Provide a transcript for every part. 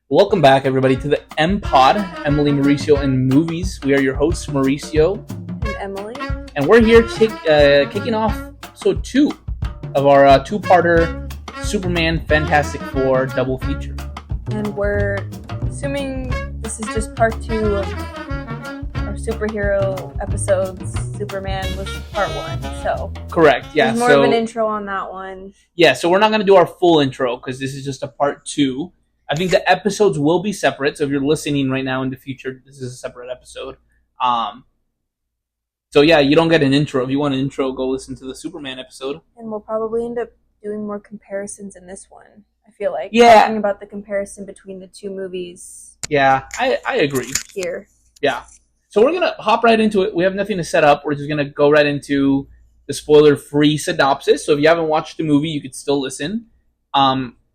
Welcome back, everybody, to the M Pod, Emily, Mauricio, and Movies. We are your hosts, Mauricio and Emily, and we're here kicking off episode 2 of our two-parter Superman Fantastic Four double feature. And we're assuming this is just part 2 of our superhero episodes. Superman was part 1, so correct. Yeah, there's more of an intro on that one. Yeah, so we're not going to do our full intro because this is just a part 2. I think the episodes will be separate, so if you're listening right now in the future, this is a separate episode. So yeah, you don't get an intro. If you want an intro, go listen to the Superman episode. And we'll probably end up doing more comparisons in this one, I feel like. Yeah. Talking about the comparison between the two movies. Yeah, I agree. Here. Yeah. So we're going to hop right into it. We have nothing to set up. We're just going to go right into the spoiler-free synopsis. So if you haven't watched the movie, you could still listen.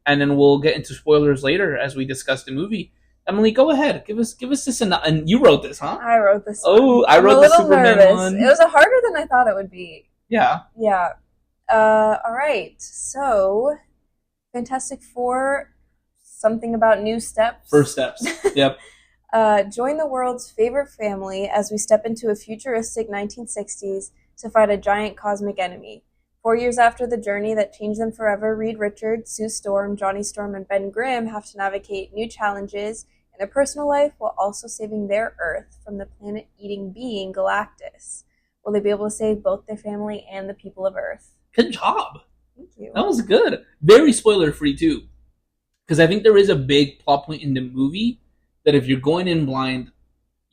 And then we'll get into spoilers later as we discuss the movie. Emily, go ahead. Give us this. And you wrote this, huh? I wrote this one. Oh, I wrote the Superman nervous. one. It was harder than I thought it would be. Yeah. Yeah. All right. So, Fantastic Four, something about new steps. First steps. Yep. Join the world's favorite family as we step into a futuristic 1960s to fight a giant cosmic enemy. 4 years after the journey that changed them forever, Reed Richards, Sue Storm, Johnny Storm, and Ben Grimm have to navigate new challenges in their personal life while also saving their Earth from the planet-eating being Galactus. Will they be able to save both their family and the people of Earth? Good job. Thank you. That was good. Very spoiler-free, too. Because I think there is a big plot point in the movie that if you're going in blind,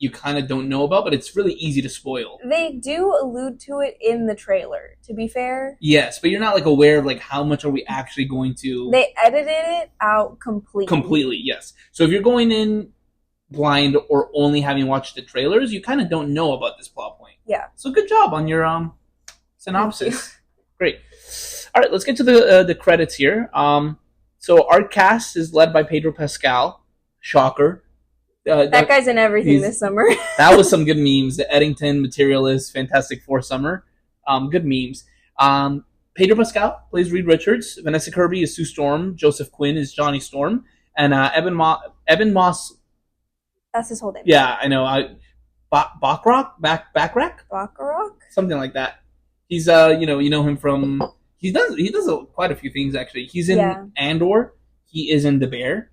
you kind of don't know about, but it's really easy to spoil. They do allude to it in the trailer, to be fair. Yes, but you're not aware of how much are we actually going to... They edited it out completely. Completely, yes. So if you're going in blind or only having watched the trailers, you kind of don't know about this plot point. Yeah. So good job on your synopsis. Great. All right, let's get to the credits here. So our cast is led by Pedro Pascal. Shocker. That guy's in everything this summer. That was some good memes. The Eddington Materialist Fantastic Four summer. Good memes. Pedro Pascal plays Reed Richards. Vanessa Kirby is Sue Storm. Joseph Quinn is Johnny Storm. And Evan Moss. That's his whole name. Yeah, I know. Backrack? Backrack? Something like that. He's you know him from... He does quite a few things, actually. He's in Andor. He is in The Bear.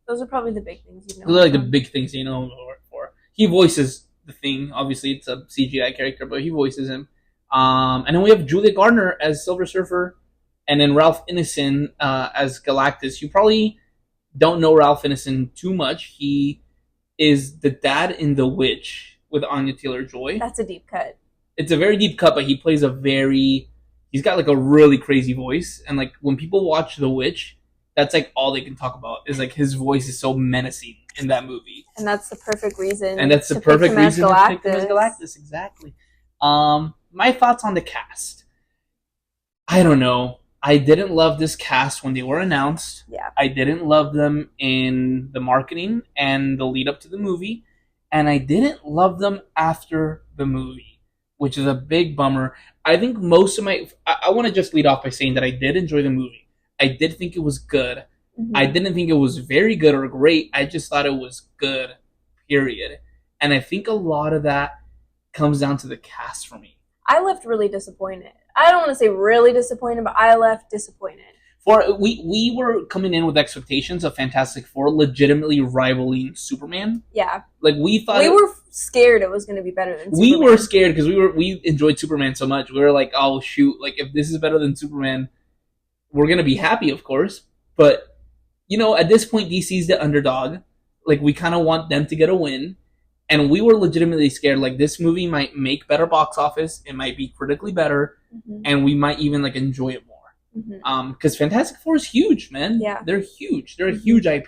Those are probably the big things you know. Those are the big things you know him for. He voices the Thing. Obviously, it's a CGI character, but he voices him. And then we have Julia Gardner as Silver Surfer, and then Ralph Ineson as Galactus. You probably don't know Ralph Ineson too much. He is the dad in The Witch with Anya Taylor-Joy. That's a deep cut. It's a very deep cut, but he plays he's got a really crazy voice, and when people watch The Witch, that's all they can talk about is his voice is so menacing in that movie. And that's the perfect reason. And that's the perfect reason to pick him as Galactus. Exactly. My thoughts on the cast. I don't know. I didn't love this cast when they were announced. Yeah. I didn't love them in the marketing and the lead up to the movie. And I didn't love them after the movie, which is a big bummer. I think most of I want to just lead off by saying that I did enjoy the movie. I did think it was good. Mm-hmm. I didn't think it was very good or great. I just thought it was good, period. And I think a lot of that comes down to the cast for me. I left really disappointed. I don't want to say really disappointed, but I left disappointed. We were coming in with expectations of Fantastic Four legitimately rivaling Superman. Yeah. We thought... We were scared it was going to be better than Superman. We were scared because we enjoyed Superman so much. We were like, oh, shoot. If this is better than Superman... We're going to be happy, of course, but, at this point, DC's the underdog. We kind of want them to get a win, and we were legitimately scared. This movie might make better box office, it might be critically better, and we might even, enjoy it more. Because Fantastic Four is huge, man. Yeah. They're huge. They're a huge IP,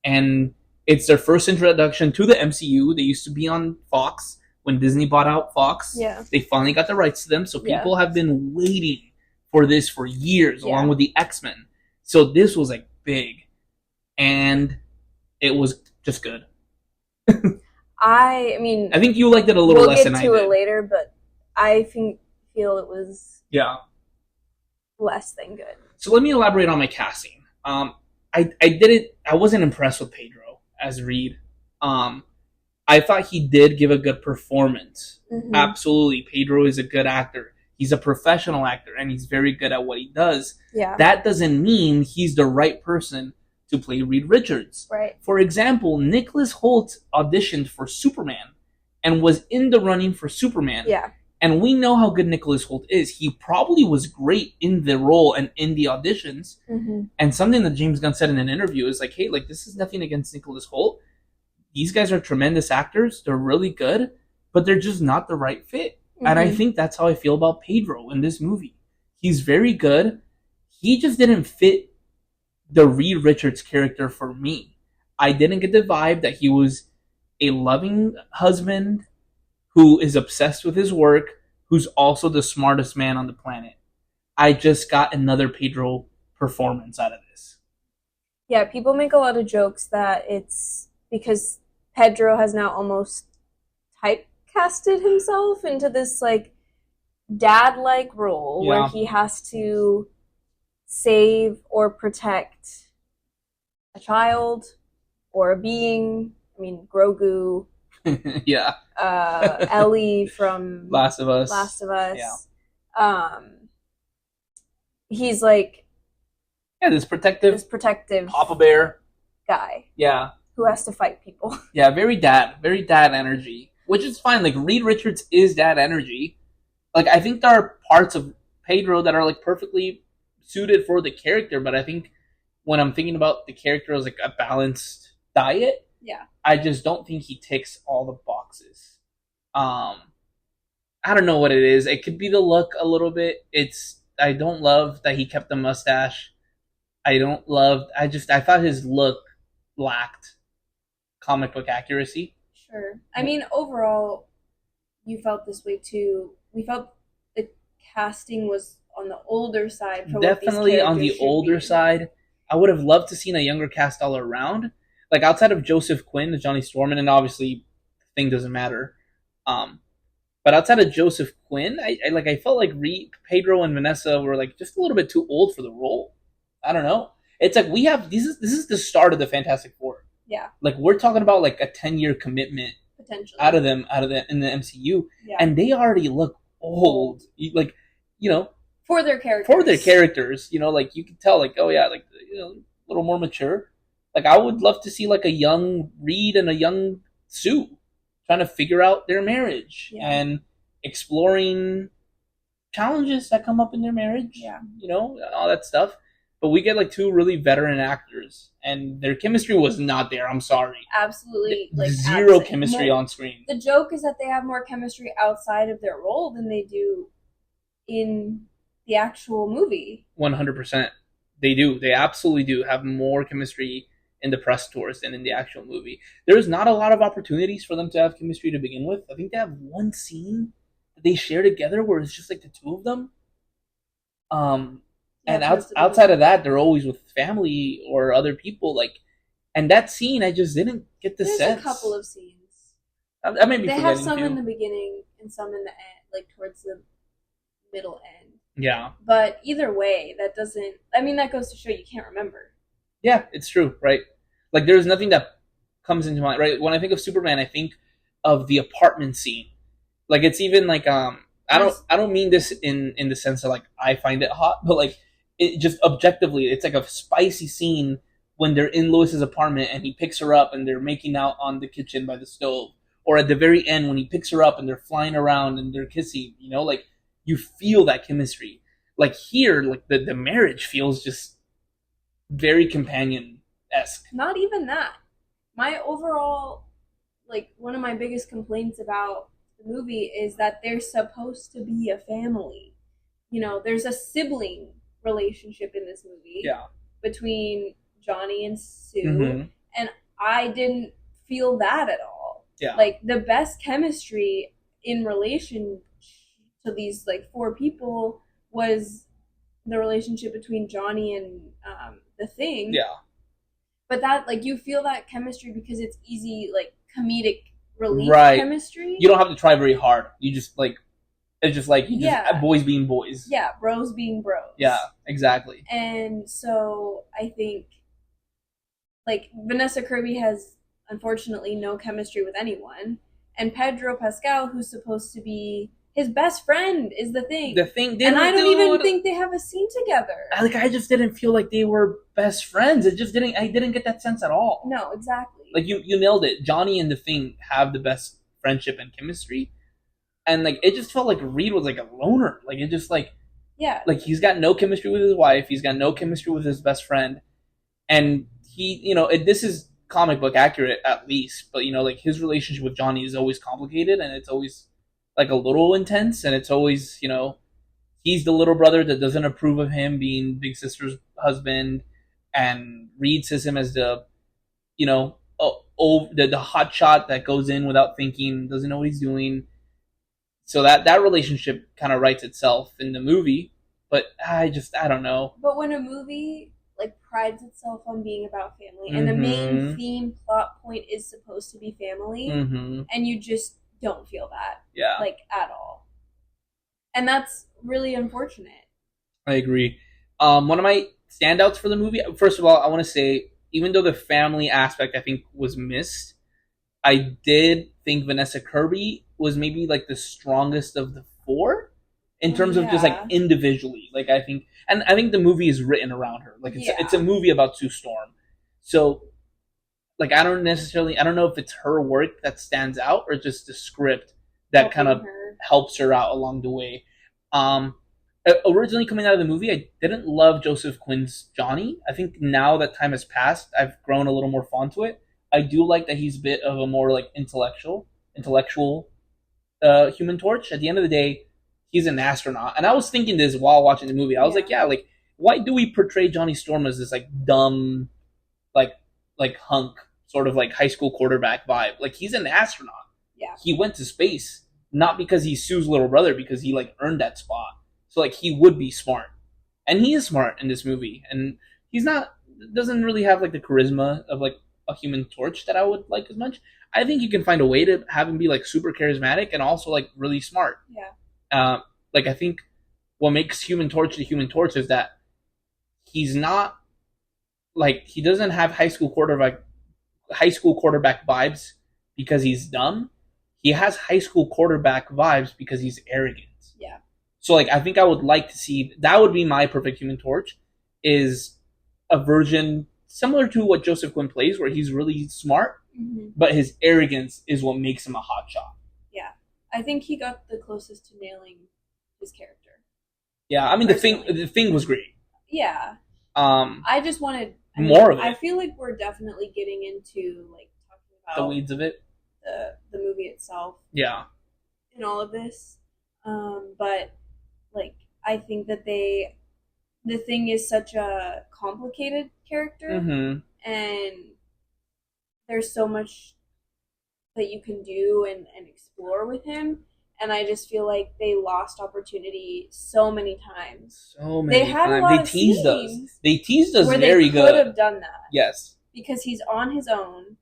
and it's their first introduction to the MCU. They used to be on Fox when Disney bought out Fox. Yeah. They finally got the rights to them, so people have been waiting for this for years, along with the X-Men. So this was big, and it was just good. I think you liked it a little less than I did. We'll get to it later, but I feel it was less than good. So let me elaborate on my casting. I I didn't. I wasn't impressed with Pedro as Reed. Um, I thought he did give a good performance. Mm-hmm. Absolutely, Pedro is a good actor. He's a professional actor, and he's very good at what he does. Yeah. That doesn't mean he's the right person to play Reed Richards. Right. For example, Nicholas Hoult auditioned for Superman and was in the running for Superman. Yeah. And we know how good Nicholas Hoult is. He probably was great in the role and in the auditions. Mm-hmm. And something that James Gunn said in an interview is like, hey, like this is nothing against Nicholas Hoult. These guys are tremendous actors. They're really good, but they're just not the right fit. Mm-hmm. And I think that's how I feel about Pedro in this movie. He's very good. He just didn't fit the Reed Richards character for me. I didn't get the vibe that he was a loving husband who is obsessed with his work, who's also the smartest man on the planet. I just got another Pedro performance out of this. Yeah, people make a lot of jokes that it's because Pedro has now almost typecasted himself into this like dad-like role where he has to save or protect a child or a being. I mean, Grogu. Yeah. Ellie from Last of Us. Yeah. He's like this protective Papa Bear guy. Yeah. Who has to fight people. Yeah, very dad energy. Which is fine. Like Reed Richards is dad energy. Like I think there are parts of Pedro that are like perfectly suited for the character, but I think when I'm thinking about the character as like a balanced diet, I just don't think he ticks all the boxes. I don't know what it is. It could be the look a little bit. I don't love that he kept the mustache. I thought his look lacked comic book accuracy. Sure. I mean, overall, you felt this way too. We felt the casting was on the older side. For Definitely on the older side. I would have loved to seen a younger cast all around. Like outside of Joseph Quinn, Johnny Storm, and obviously the thing doesn't matter. But outside of Joseph Quinn, I felt like Pedro and Vanessa were like just a little bit too old for the role. I don't know. It's like we have this is the start of the Fantastic Four. Yeah. Like we're talking about like a 10-year commitment potentially out of them in the MCU, and they already look old. Like for their characters. Like you can tell like a little more mature. Like I would love to see like a young Reed and a young Sue trying to figure out their marriage and exploring challenges that come up in their marriage. Yeah. All that stuff. But we get like two really veteran actors, and their chemistry was not there. I'm sorry. Absolutely, zero chemistry on screen. The joke is that they have more chemistry outside of their role than they do in the actual movie. 100%. They do. They absolutely do have more chemistry in the press tours than in the actual movie. There's not a lot of opportunities for them to have chemistry to begin with. I think they have one scene that they share together where it's just like the two of them. And outside of that, they're always with family or other people. Like, and that scene, I just didn't get the sense. There's a couple of scenes. I may be they have some in the beginning and some in the end, like towards the middle end. Yeah. But either way, that doesn't. I mean, that goes to show you can't remember. Yeah, it's true, right? Like, there's nothing that comes into mind, right? When I think of Superman, I think of the apartment scene. Like, it's even like I don't mean this in the sense of like I find it hot, but like it just objectively, it's like a spicy scene when they're in Lois's apartment and he picks her up and they're making out on the kitchen by the stove, or at the very end when he picks her up and they're flying around and they're kissing. Like you feel that chemistry. Like here, like the marriage feels just very companion-esque. Not even that. My overall, like one of my biggest complaints about the movie is that they're supposed to be a family. There's a sibling relationship in this movie between Johnny and Sue, and I didn't feel that at all. Yeah. Like the best chemistry in relation to these like four people was the relationship between Johnny and the Thing. Yeah. But that like you feel that chemistry because it's easy like comedic relief chemistry. You don't have to try very hard. You just like it's just like boys being boys. Yeah, bros being bros. Yeah, exactly. And so I think like Vanessa Kirby has unfortunately no chemistry with anyone, and Pedro Pascal, who's supposed to be his best friend, is the thing. The thing, And I don't even dude, think they have a scene together. I just didn't feel like they were best friends. It just didn't. I didn't get that sense at all. No, exactly. Like you nailed it. Johnny and the Thing have the best friendship and chemistry, and like it just felt like Reed was like a loner. Like it just Yeah. like he's got no chemistry with his wife. He's got no chemistry with his best friend, and he, this is comic book accurate at least. But like his relationship with Johnny is always complicated, and it's always like a little intense, and it's always he's the little brother that doesn't approve of him being big sister's husband, and Reed sees him as the the hot shot that goes in without thinking, doesn't know what he's doing. So that relationship kind of writes itself in the movie, but I don't know. But when a movie like prides itself on being about family, and the main theme plot point is supposed to be family, and you just don't feel that, like at all, and that's really unfortunate. I agree. One of my standouts for the movie, first of all, I want to say, even though the family aspect I think was missed, I did think Vanessa Kirby was maybe like the strongest of the four in terms of just like individually. Like I think the movie is written around her. Like it's a movie about Sue Storm. So like I don't know if it's her work that stands out or just the script that kind of helps her out along the way. Originally coming out of the movie, I didn't love Joseph Quinn's Johnny. I think now that time has passed, I've grown a little more fond to it. I do like that he's a bit of a more like intellectual Human Torch. At the end of the day, he's an astronaut, and I was thinking this while watching the movie. I was like, like why do we portray Johnny Storm as this like dumb, like hunk sort of like high school quarterback vibe? Like he's an astronaut. Yeah, he went to space not because he's Sue's little brother, because he like earned that spot. So like he would be smart, and he is smart in this movie, and he's not doesn't really have like the charisma of like a Human Torch that I would like as much. I think you can find a way to have him be like super charismatic and also like really smart. Yeah. Like I think what makes Human Torch the Human Torch is that he's not like he doesn't have high school quarterback vibes because he's dumb. He has high school quarterback vibes because he's arrogant. Yeah. So like I think I would like to see that would be my perfect Human Torch, is a version similar to what Joseph Quinn plays, where he's really smart, but his arrogance is what makes him a hotshot. Yeah, I think he got the closest to nailing his character. Yeah, I mean the thing was great. Yeah. I just wanted more of it. I feel like we're definitely getting into like talking about the weeds of it, the movie itself. Yeah. In all of this, but like I think that the Thing is such a complicated character, and there's so much that you can do and explore with him, and I just feel like they lost opportunity so many times. They had a lot of scenes. They teased us where very good. They could have done that. Yes. Because he's on his own,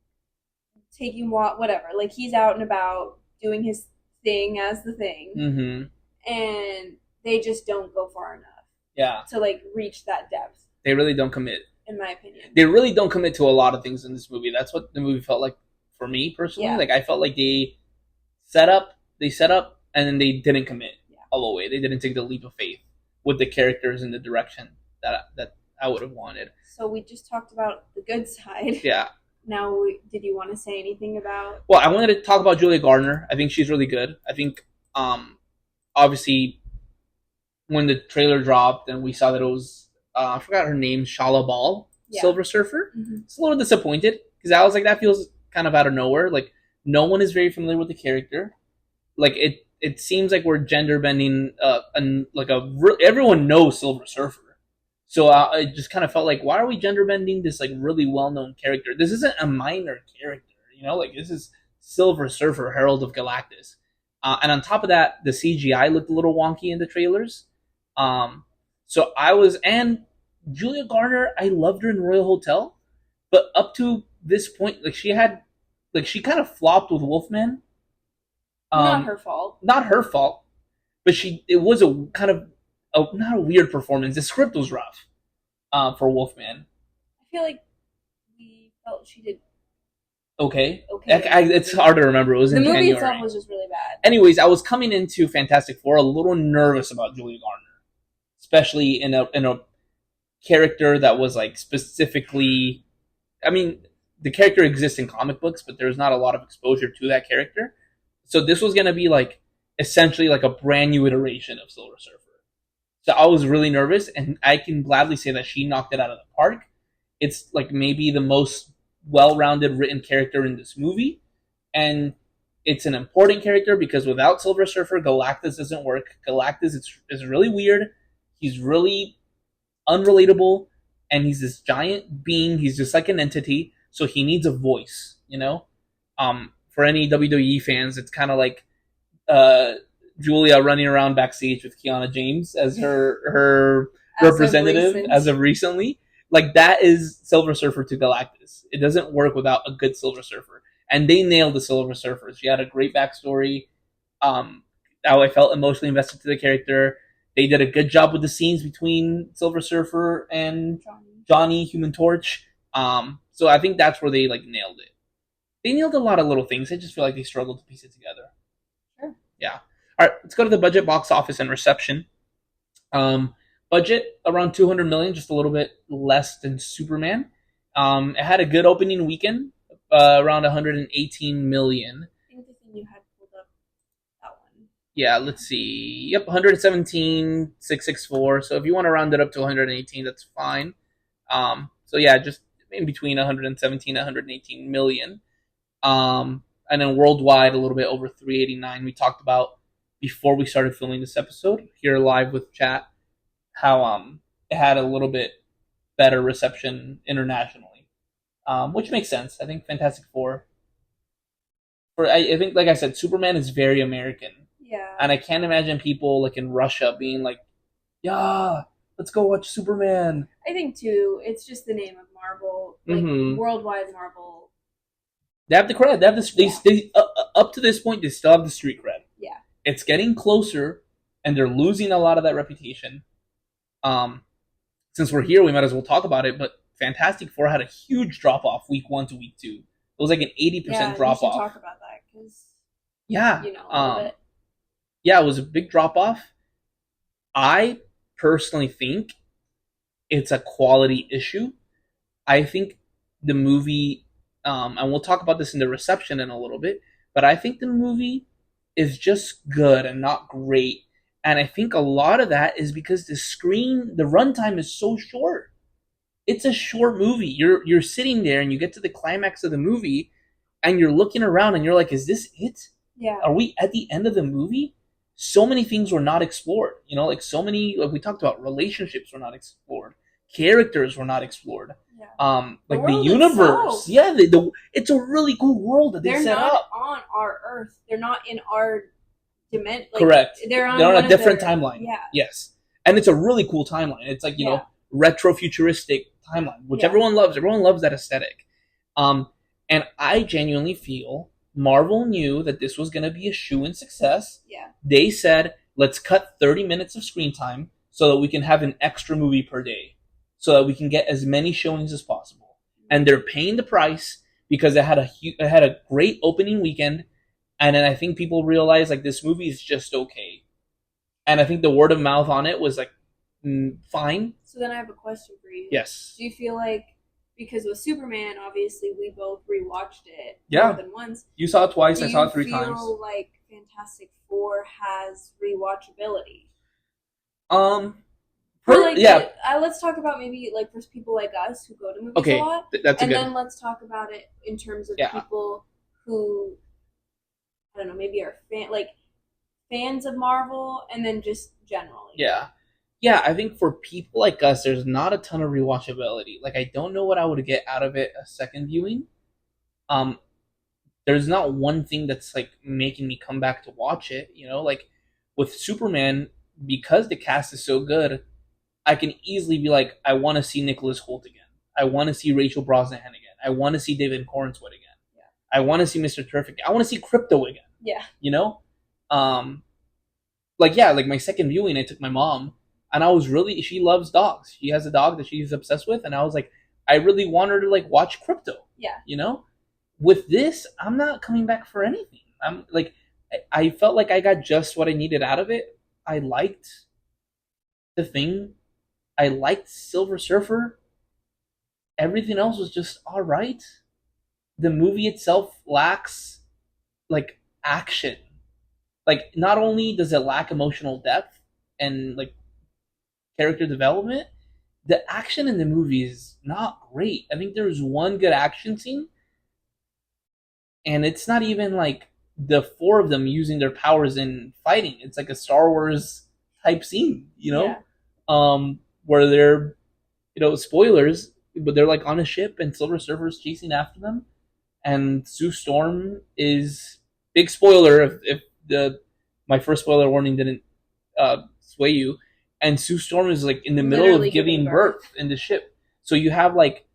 taking whatever. Like he's out and about doing his thing as the Thing, and they just don't go far enough. Yeah. To like reach that depth. They really don't commit. In my opinion. They really don't commit to a lot of things in this movie. That's what the movie felt like for me personally. Yeah. Like I felt like they set up, and then they didn't commit all the way. They didn't take the leap of faith with the characters in the direction that I would have wanted. So we just talked about the good side. Yeah. Now, did you want to say anything about? Well, I wanted to talk about Julia Gardner. I think she's really good. I think, obviously, when the trailer dropped and we saw that it was, I forgot her name, Shala Ball, Silver Surfer. It's a little disappointed because I was like, that feels kind of out of nowhere. Like, no one is very familiar with the character. Like, it seems like we're gender bending, everyone knows Silver Surfer. So I just kind of felt like, why are we gender bending this like really well known character? This isn't a minor character, like this is Silver Surfer, Herald of Galactus. And on top of that, the CGI looked a little wonky in the trailers. So and Julia Garner, I loved her in Royal Hotel, but up to this point, she kind of flopped with Wolfman. Not her fault. Not her fault, but it was a kind of not a weird performance. The script was rough for Wolfman. I feel like we felt she did Okay. okay. It's hard to remember. It was The in movie January. itself was just really bad. Anyways, I was coming into Fantastic Four a little nervous about Julia Garner, especially in a character that was like specifically. I mean, the character exists in comic books, but there's not a lot of exposure to that character. So this was gonna be like essentially like a brand new iteration of Silver Surfer. So I was really nervous, and I can gladly say that she knocked it out of the park. It's like maybe the most well-rounded written character in this movie, and it's an important character because without Silver Surfer, Galactus doesn't work. Galactus is really weird. He's really unrelatable, and he's this giant being. He's just like an entity, so he needs a voice. For any WWE fans, it's kind of like uh, Julia running around backstage with Kiana James as her representative as of recently. Like that is Silver Surfer to Galactus. It doesn't work without a good Silver Surfer, and they nailed the Silver Surfer. She had a great backstory. How I felt emotionally invested to the character. They did a good job with the scenes between Silver Surfer and Johnny Human Torch. So I think that's where they like nailed it. They nailed a lot of little things. I just feel like they struggled to piece it together. Sure. Yeah. All right, let's go to the budget, box office, and reception. Budget around 200 million, just a little bit less than Superman. It had a good opening weekend, around 118 million. I think the thing you had pulled up that one. Yeah, let's see. Yep, 117,664. So if you want to round it up to 118, that's fine. So yeah, just in between 117 and 118 million. And then worldwide, a little bit over 389. We talked about before we started filming this episode here live with chat how it had a little bit better reception internationally, which makes sense. I think Fantastic Four. I think, like I said, Superman is very American. Yeah. And I can't imagine people like in Russia being like, "Yeah, let's go watch Superman." I think too, it's just the name of Marvel, like worldwide Marvel. They have the cred. They have this. They up to this point, they still have the street cred. Yeah. It's getting closer, and they're losing a lot of that reputation. Since we're here, we might as well talk about it. But Fantastic Four had a huge drop off week 1 to week 2. It was like an 80% drop off. Talk about that because yeah, it was a big drop off. I personally think it's a quality issue. I think the movie, and we'll talk about this in the reception in a little bit, but I think the movie is just good and not great. And I think a lot of that is because the runtime is so short. It's a short movie. You're sitting there and you get to the climax of the movie and you're looking around and you're like, is this it? Yeah. Are we at the end of the movie? So many things were not explored. Like so many, like we talked about, relationships were not explored. Characters were not explored. Yeah. Like the universe. Itself. Yeah, it's a really cool world that they set up. They're not on our Earth. They're not in our dimension. Like, correct. They're on a different timeline. Yeah. Yes. And it's a really cool timeline. It's like, retro futuristic timeline, which everyone loves. Everyone loves that aesthetic. And I genuinely feel Marvel knew that this was going to be a shoo-in success. Yeah. They said, let's cut 30 minutes of screen time so that we can have an extra movie per day, so that we can get as many showings as possible. And they're paying the price because it had a great opening weekend. And then I think people realized like this movie is just okay. And I think the word of mouth on it was like fine. So then I have a question for you. Yes. Do you feel like, because with Superman, obviously we both rewatched it more than once. You saw it twice. I saw it 3 times. Do you feel like Fantastic Four has rewatchability? Let's talk about maybe like for people like us who go to movies a lot. Then let's talk about it in terms of people who, I don't know, maybe are fans of Marvel, and then just generally. Yeah, I think for people like us, there's not a ton of rewatchability. Like, I don't know what I would get out of it a second viewing. There's not one thing that's like making me come back to watch it. Like with Superman, because the cast is so good, I can easily be like, I want to see Nicholas Hoult again. I want to see Rachel Brosnahan again. I want to see David Corenswet again. Yeah. I want to see Mr. Terrific. I want to see Crypto again. Yeah. Like my second viewing, I took my mom. And she loves dogs. She has a dog that she's obsessed with. And I was like, I really wanted to like watch Crypto. Yeah. You know, with this, I'm not coming back for anything. I'm like, I felt like I got just what I needed out of it. I liked the thing. I liked Silver Surfer. Everything else was just all right. The movie itself lacks like action. Like, not only does it lack emotional depth and like character development, the action in the movie is not great. I think there's one good action scene, and it's not even like the four of them using their powers in fighting. It's like a Star Wars type scene, Yeah. where they're, spoilers, but they're like on a ship and Silver Surfer's chasing after them, and Sue Storm is big spoiler if the my first spoiler warning didn't sway you, and Sue Storm is like in the middle Literally of giving giving birth in the ship. So you have like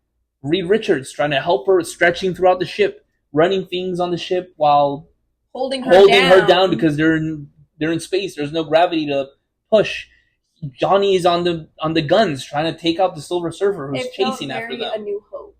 Reed Richards trying to help her, stretching throughout the ship, running things on the ship while Holding her down because they're in space. There's no gravity to push. Johnny is on the guns trying to take out the Silver Surfer who's It chasing felt after very them. A New Hope.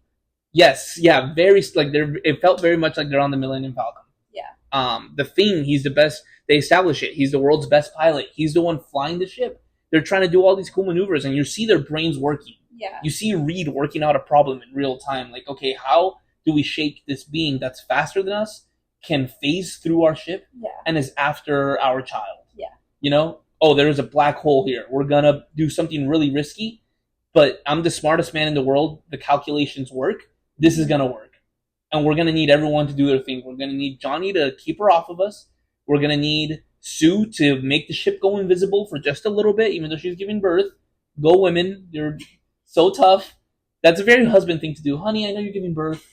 Yes, yeah, very like they're. It felt very much like they're on the Millennium Falcon. Yeah. The Thing, he's the best. They establish it. He's the world's best pilot. He's the one flying the ship. They're trying to do all these cool maneuvers, and you see their brains working. Yeah. You see Reed working out a problem in real time. Like, okay, how do we shake this being that's faster than us, can phase through our ship, Yeah. and is after our child? Yeah. Oh, there's a black hole here. We're gonna do something really risky, but I'm the smartest man in the world. The calculations work. This is gonna work, and we're gonna need everyone to do their thing. We're gonna need Johnny to keep her off of us. We're gonna need Sue to make the ship go invisible for just a little bit, even though she's giving birth. Go women, you're so tough. That's a very husband thing to do. Honey, I know you're giving birth.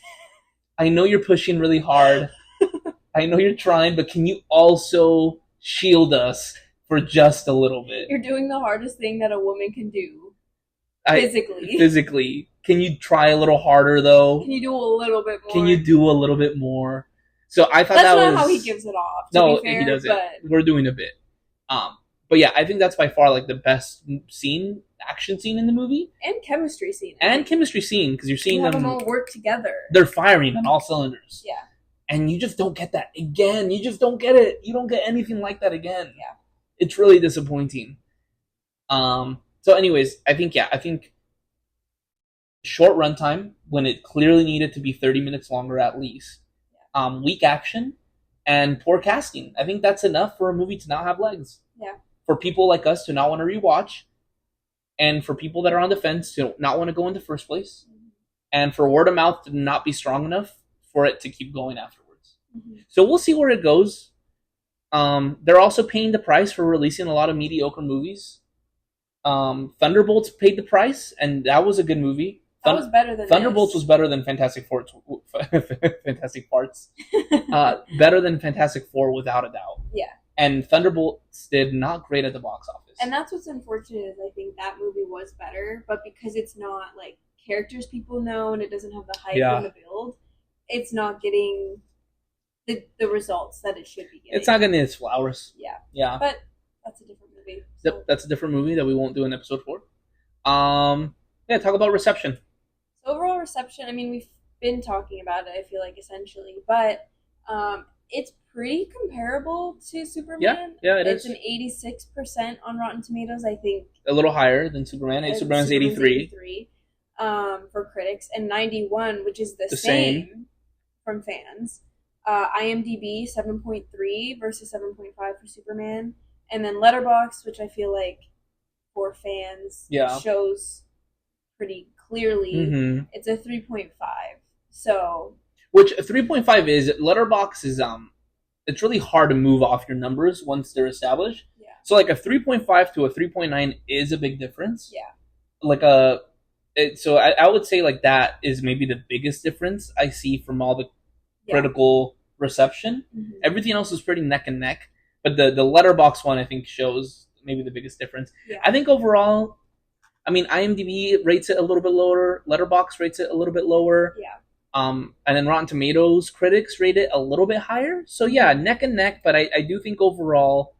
I know you're pushing really hard. I know you're trying, but can you also shield us for just a little bit? You're doing the hardest thing that a woman can do. Physically. Physically. Can you try a little harder, though? Can you do a little bit more? Can you do a little bit more? So I thought That's that not was how he gives it off. To no, be fair, he doesn't. But We're doing a bit. But yeah, I think that's by far like the best action scene in the movie, and chemistry scene. and chemistry scene, because you're seeing you have them. them all work together. They're firing on all cylinders. Yeah. And you just don't get that again. You just don't get it. You don't get anything like that again. Yeah. It's really disappointing. So anyways, I think short runtime when it clearly needed to be 30 minutes longer at least. Weak action and poor casting. I think that's enough for a movie to not have legs. Yeah. For people like us to not want to rewatch, and for people that are on the fence to not want to go in the first place, and for word of mouth to not be strong enough for it to keep going afterwards. Mm-hmm. So we'll see where it goes. They're also paying the price for releasing a lot of mediocre movies. Thunderbolts paid the price, and that was a good movie. That was better than Thunderbolts this. was better than Fantastic Four. Fantastic Parts. Better than Fantastic Four without a doubt. Yeah. And Thunderbolts did not great at the box office. And that's what's unfortunate is I think that movie was better, but because it's not like characters people know and it doesn't have the hype and the build, it's not getting the results that it should be getting. It's not getting its flowers. Yeah. Yeah. But that's a different movie. So. That's a different movie that we won't do in episode 4. Yeah, talk about reception. So overall reception, I mean, we've been talking about it, I feel like, essentially, but it's pretty comparable to Superman. Yeah, it is. It's an 86% on Rotten Tomatoes, I think. A little higher than Superman. Superman's 83. For critics, and 91, which is the same from fans. IMDb 7.3 versus 7.5 for Superman, and then Letterboxd, which I feel like for fans shows pretty clearly. Mm-hmm. It's a 3.5. So which 3.5 is Letterboxd is it's really hard to move off your numbers once they're established. Yeah. So like a 3.5 to a 3.9 is a big difference. Yeah. Like so I would say like that is maybe the biggest difference I see from all the critical reception. Mm-hmm. Everything else is pretty neck and neck, but the Letterboxd one I think shows maybe the biggest difference. Yeah. I think overall, I mean, IMDb rates it a little bit lower, Letterboxd rates it a little bit lower. Yeah. And then Rotten Tomatoes critics rate it a little bit higher. So yeah, neck and neck, but I do think overall,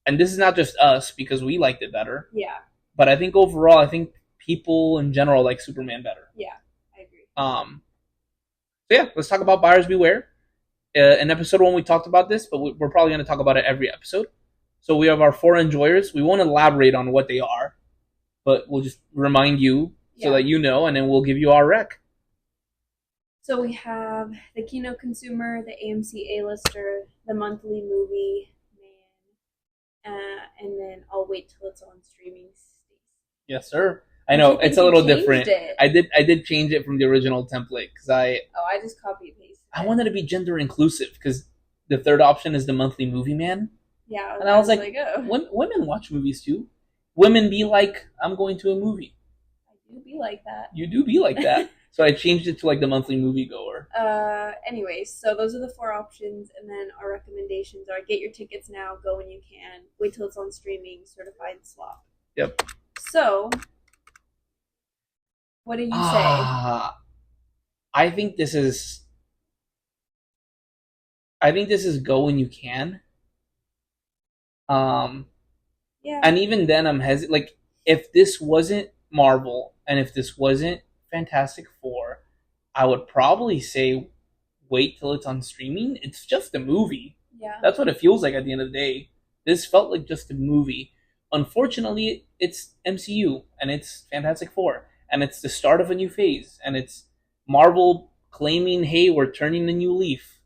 and this is not just us because we liked it better. Yeah. But I think overall, I think people in general like Superman better. Yeah, I agree. So yeah, let's talk about buyers beware. In episode 1 we talked about this, but we're probably going to talk about it every episode. So we have our 4 enjoyers. We won't elaborate on what they are, but we'll just remind you so that you know, and then we'll give you our rec. So we have the Kino Consumer, the AMC A-lister, the monthly movie man, and then I'll wait till it's on streaming. Yes, sir. I know it's a little different. It. I did change it from the original template because I just copy and pasted. I wanted to be gender inclusive because the third option is the monthly movie man. Yeah, and I was like oh. Women watch movies too. Women be like, I'm going to a movie. I do be like that. You do be like that. So I changed it to like the monthly moviegoer. Anyways, so those are the 4 options, and then our recommendations are: get your tickets now, go when you can, wait till it's on streaming, certified slop. Yep. So, what do you say? I think this is go when you can. Yeah. And even then, I'm hesitant. Like, if this wasn't Marvel and if this wasn't Fantastic Four, I would probably say wait till it's on streaming. It's just a movie. Yeah. That's what it feels like at the end of the day. This felt like just a movie. Unfortunately, it's MCU and it's Fantastic Four and it's the start of a new phase and it's Marvel claiming, hey, we're turning a new leaf.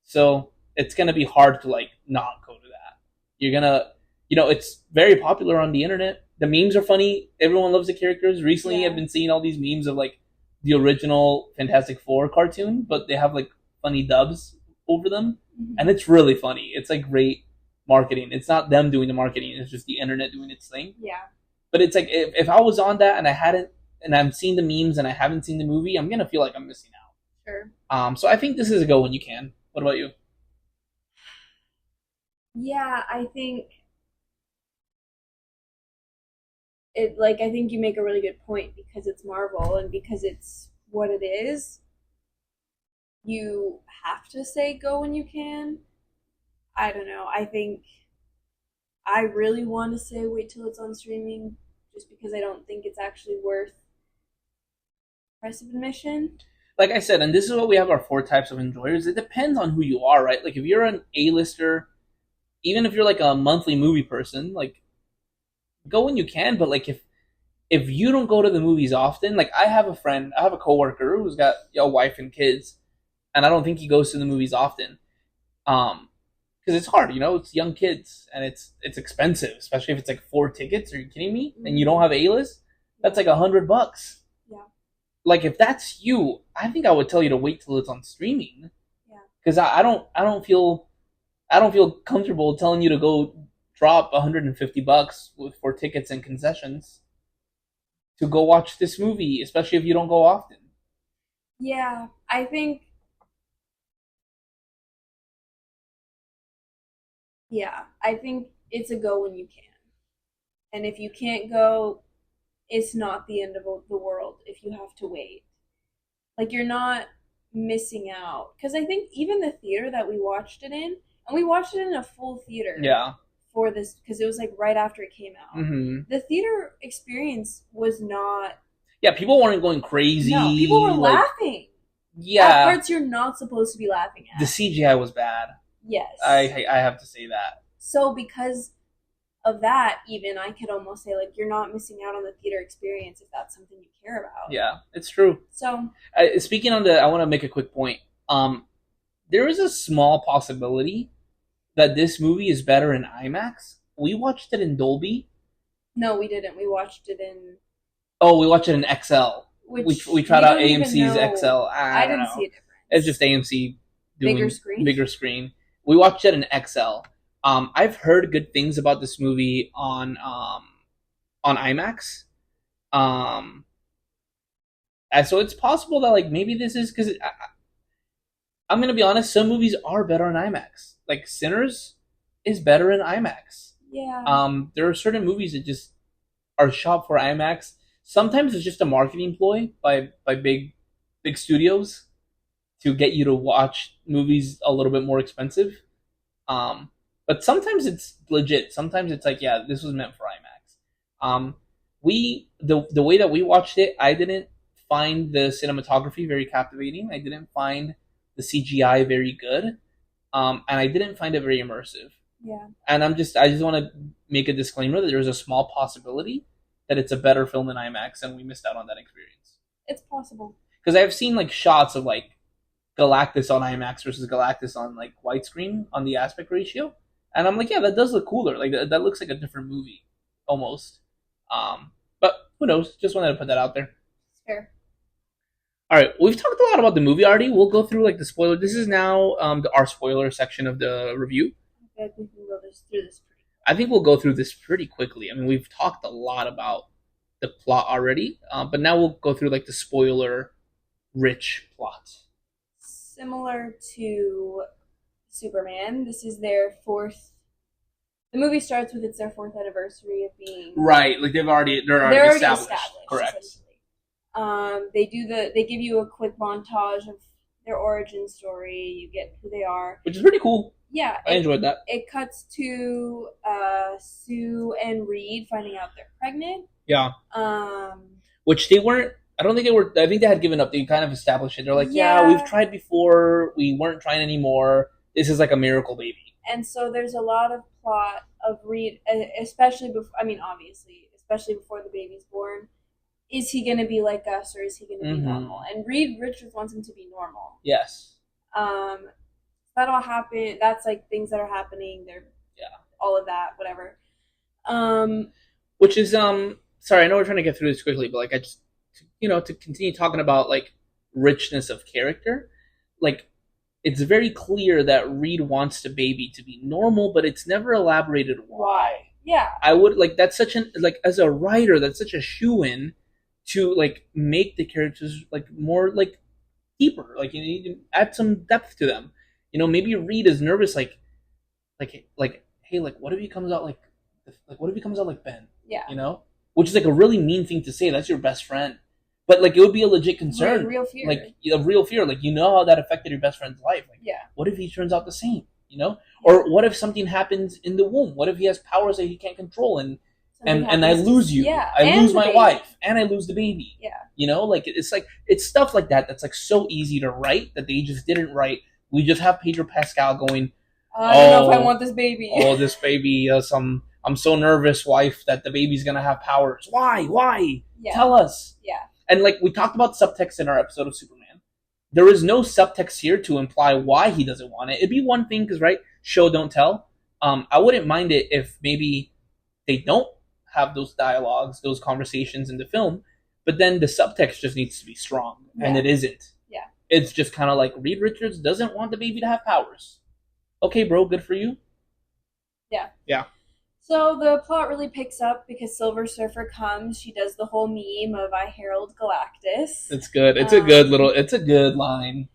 So it's going to be hard to like not go to that. You're going to, it's very popular on the internet. The memes are funny. Everyone loves the characters. Recently, I've been seeing all these memes of like the original Fantastic Four cartoon, but they have like funny dubs over them. Mm-hmm. And it's really funny. It's like great marketing. It's not them doing the marketing. It's just the internet doing its thing. Yeah. But it's like if I was on that and I'm seeing the memes and I haven't seen the movie, I'm going to feel like I'm missing out. Sure. So I think this is a go when you can. What about you? Yeah, I think I think you make a really good point because it's Marvel and because it's what it is. You have to say go when you can. I don't know. I think I really want to say wait till it's on streaming just because I don't think it's actually worth price of admission. Like I said, and this is what we have our 4 types of enjoyers. It depends on who you are, right? Like if you're an A-lister, even if you're like a monthly movie person, like go when you can, but like if you don't go to the movies often, like I have a coworker who's got a wife and kids, and I don't think he goes to the movies often. Because it's hard, it's young kids and it's expensive, especially if it's like 4 tickets. Are you kidding me? Mm-hmm. And you don't have A-list? That's like $100. Yeah. Like if that's you, I think I would tell you to wait till it's on streaming. Yeah. Because I don't feel comfortable telling you to go drop $150 for tickets and concessions to go watch this movie, especially if you don't go often. Yeah, I think. Yeah, I think it's a go when you can. And if you can't go, it's not the end of the world if you have to wait. Like, you're not missing out. Because I think even the theater that we watched it in, and we watched it in a full theater. Yeah. For this, because it was like right after it came out. Mm-hmm. The theater experience was not. Yeah, people weren't going crazy. No, people were laughing. Yeah. At parts you're not supposed to be laughing at. The CGI was bad. Yes. I have to say that. So because of that, even I could almost say like you're not missing out on the theater experience if that's something you care about. Yeah, it's true. So speaking on I want to make a quick point. There is a small possibility that this movie is better in IMAX. We watched it in Dolby. No, we didn't. We watched it in. Oh, we watched it in XL. We tried out AMC's XL. I didn't see a difference. It's just AMC doing bigger screen. We watched it in XL. I've heard good things about this movie on IMAX. And so it's possible that like maybe this is because I'm gonna be honest. Some movies are better in IMAX. Like Sinners is better in IMAX. Yeah. There are certain movies that just are shot for IMAX. Sometimes it's just a marketing ploy by big studios to get you to watch movies a little bit more expensive. But sometimes it's legit. Sometimes it's like, yeah, this was meant for IMAX. The way that we watched it, I didn't find the cinematography very captivating. I didn't find the CGI very good, and I didn't find it very immersive. Yeah. And I just want to make a disclaimer that there's a small possibility that it's a better film in IMAX, and we missed out on that experience. It's possible. Because I've seen like shots of like Galactus on IMAX versus Galactus on like widescreen on the aspect ratio, and I'm like, yeah, that does look cooler. Like that looks like a different movie almost. But who knows? Just wanted to put that out there. Fair. All right, we've talked a lot about the movie already. We'll go through like the spoiler. This is now our spoiler section of the review. I think we can go through this pretty. I think we'll go through this pretty quickly. I mean, we've talked a lot about the plot already, but now we'll go through like the spoiler-rich plot. Similar to Superman, this is their fourth. The movie starts with it's their fourth anniversary of being right. Like they're already established. Correct. They give you a quick montage of their origin story. You get who they are, which is pretty cool. Yeah, I enjoyed that. It cuts to Sue and Reed finding out they're pregnant. Yeah. Which they weren't. I don't think they were. I think they had given up. They kind of established it. They're like, yeah, we've tried before. We weren't trying anymore. This is like a miracle baby. And so there's a lot of plot of Reed, especially before. I mean, obviously, especially before the baby's born. Is he going to be like us, or is he going to be normal? And Reed Richards wants him to be normal. Yes. That all happen. That's like things that are happening. They're all of that, whatever. Which is sorry, I know we're trying to get through this quickly, but like I just to continue talking about like richness of character, like it's very clear that Reed wants the baby to be normal, but it's never elaborated why. Yeah. I would like that's such an like as a writer, that's such a shoo-in to like make the characters like more like deeper. Like you need to add some depth to them. Maybe Reed is nervous, like, hey, like, what if he comes out like what if he comes out like Ben? Yeah. Which is like a really mean thing to say. That's your best friend, but like it would be a legit concern, real fear, like a real fear. Like how that affected your best friend's life. Like, what if he turns out the same? Or what if something happens in the womb? What if he has powers that he can't control and I lose you? I lose my wife and I lose the baby. Yeah. Like it's stuff like that that's like so easy to write that they just didn't write. We just have Pedro Pascal going, I don't know if I want this baby. This baby, I'm so nervous, wife, that the baby's going to have powers. Why? Yeah. Tell us. Yeah. And like we talked about subtext in our episode of Superman. There is no subtext here to imply why he doesn't want it. It'd be one thing because, right, show, don't tell. I wouldn't mind it if maybe they don't have those dialogues, those conversations in the film, but then the subtext just needs to be strong, and it isn't. Yeah. It's just kind of like Reed Richards doesn't want the baby to have powers. Okay, bro, good for you. Yeah. Yeah. So the plot really picks up because Silver Surfer comes. She does the whole meme of "I herald Galactus." It's good. It's a good line.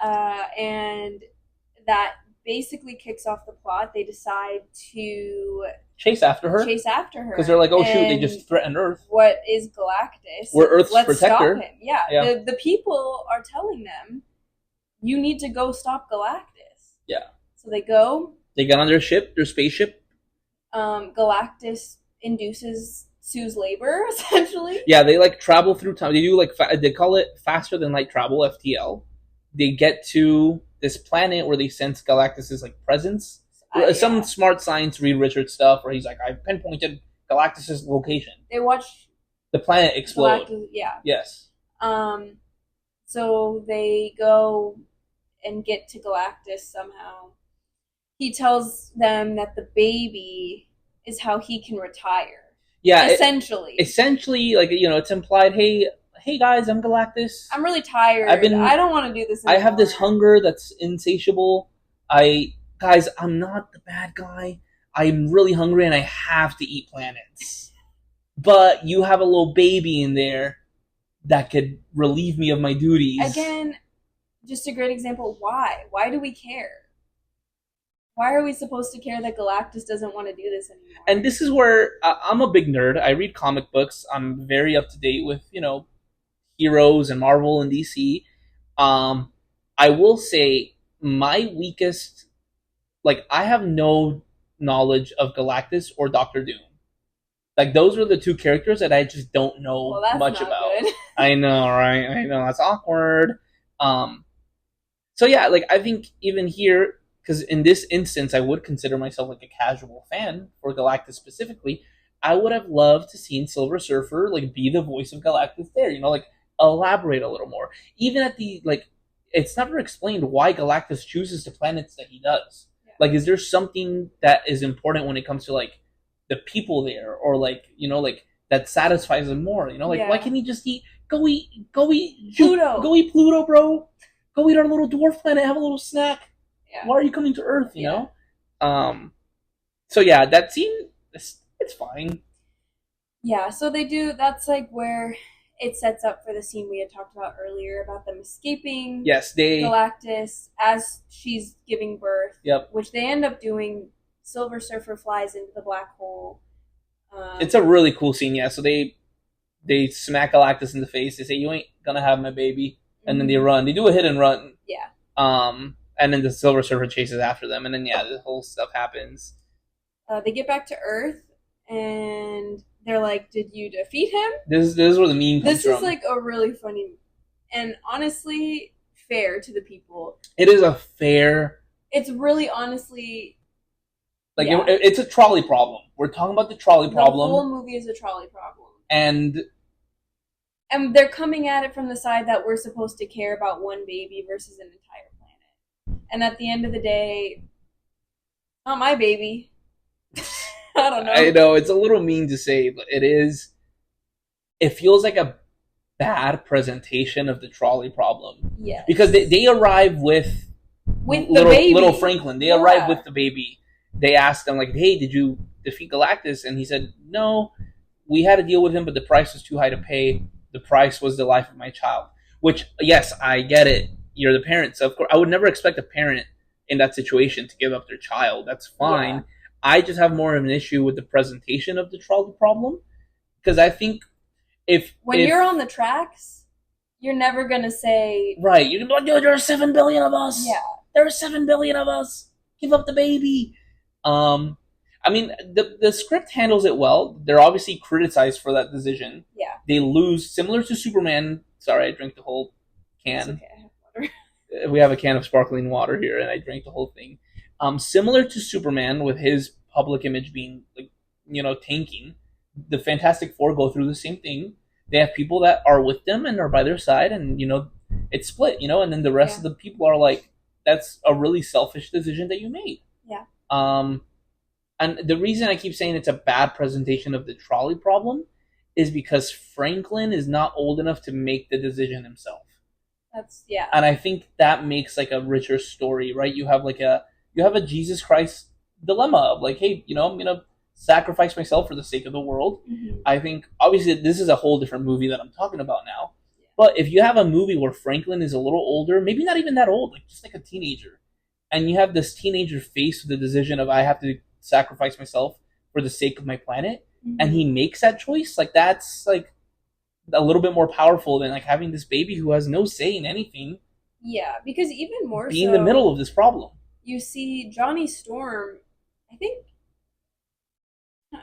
And that basically kicks off the plot. They decide to chase after her because they're like, oh shoot, they just threatened Earth. What is Galactus? We're Earth's Let's protector. Stop him. Yeah. The people are telling them, you need to go stop Galactus. Yeah. So they go. They get on their spaceship. Galactus induces Sue's labor, essentially. Yeah, they like travel through time. They do like they call it faster than light travel, FTL. They get to this planet where they sense Galactus's like presence. Some smart science Reed Richards stuff where he's like, I pinpointed Galactus's location. They watch the planet explode. Galactus, yeah. Yes. So they go and get to Galactus somehow. He tells them that the baby is how he can retire. Yeah, essentially, like it's implied. Hey guys, I'm Galactus. I'm really tired. I don't want to do this anymore. I have this hunger that's insatiable. Guys, I'm not the bad guy. I'm really hungry and I have to eat planets. But you have a little baby in there that could relieve me of my duties. Again, just a great example. Why? Why do we care? Why are we supposed to care that Galactus doesn't want to do this anymore? And this is where I'm a big nerd. I read comic books. I'm very up to date with, heroes and Marvel and DC. I will say my weakest, I have no knowledge of Galactus or Doctor Doom. Like those were the two characters that I just don't Well, know that's much not about. good. I know, right? I know that's awkward. Um, so yeah, like I think even here, because in this instance, I would consider myself like a casual fan for Galactus specifically. I would have loved to seen Silver Surfer like be the voice of Galactus there. Like elaborate a little more. Even at the like, it's never explained why Galactus chooses the planets that he does. Yeah. Like, is there something that is important when it comes to like the people there, or like like that satisfies him more? Like why Yeah. can't he just eat? Go eat Pluto. Go eat Pluto, bro. Go eat our little dwarf planet. Have a little snack. Yeah. Why are you coming to Earth? Yeah. So yeah, that scene it's fine. Yeah, so they do. That's like where it sets up for the scene we had talked about earlier about them escaping Yes, they. Galactus as she's giving birth. Yep. Which they end up doing. Silver Surfer flies into the black hole. It's a really cool scene. Yeah, so they smack Galactus in the face. They say, "You ain't gonna have my baby," and then they run. They do a hit and run. Yeah. And then the Silver Surfer chases after them, and then yeah, the whole stuff happens. They get back to Earth, and they're like, "Did you defeat him?" This is where the meme comes from. This is like a really funny, and honestly fair to the people. It is a fair. It's really honestly. Like it's a trolley problem. We're talking about the trolley problem. The whole movie is a trolley problem, and they're coming at it from the side that we're supposed to care about one baby versus an entire planet. And at the end of the day, not my baby. I don't know. I know it's a little mean to say, but it is. It feels like a bad presentation of the trolley problem. Yeah. Because they arrive with little Franklin. They arrive with the baby. They asked him like, "Hey, did you defeat Galactus?" And he said, "No, we had to deal with him, but the price was too high to pay. The price was the life of my child." Which, yes, I get it. You're the parent, so of course I would never expect a parent in that situation to give up their child. That's fine. Yeah. I just have more of an issue with the presentation of the trolley problem, because I think if you're on the tracks, you're never gonna say right. You're gonna be like, "There are 7 billion of us. Yeah, there are 7 billion of us. Give up the baby." I mean, the script handles it well. They're obviously criticized for that decision. Yeah. They lose, similar to Superman. Sorry, I drank the whole can. It's okay, I have water. We have a can of sparkling water here, and I drank the whole thing. Similar to Superman, with his public image being, like, tanking, the Fantastic Four go through the same thing. They have people that are with them and are by their side, and, it's split, and then the rest of the people are like, that's a really selfish decision that you made. Yeah. And the reason I keep saying it's a bad presentation of the trolley problem is because Franklin is not old enough to make the decision himself. And I think that makes like a richer story, right? You have a Jesus Christ dilemma of like, hey, I'm gonna sacrifice myself for the sake of the world. Mm-hmm. I think obviously this is a whole different movie that I'm talking about now. Yeah. But if you have a movie where Franklin is a little older, maybe not even that old, like just like a teenager, and you have this teenager faced with the decision of I have to sacrifice myself for the sake of my planet, and he makes that choice, like that's like a little bit more powerful than like having this baby who has no say in anything. Yeah, because even more be in the middle of this problem. You see Johnny Storm, I think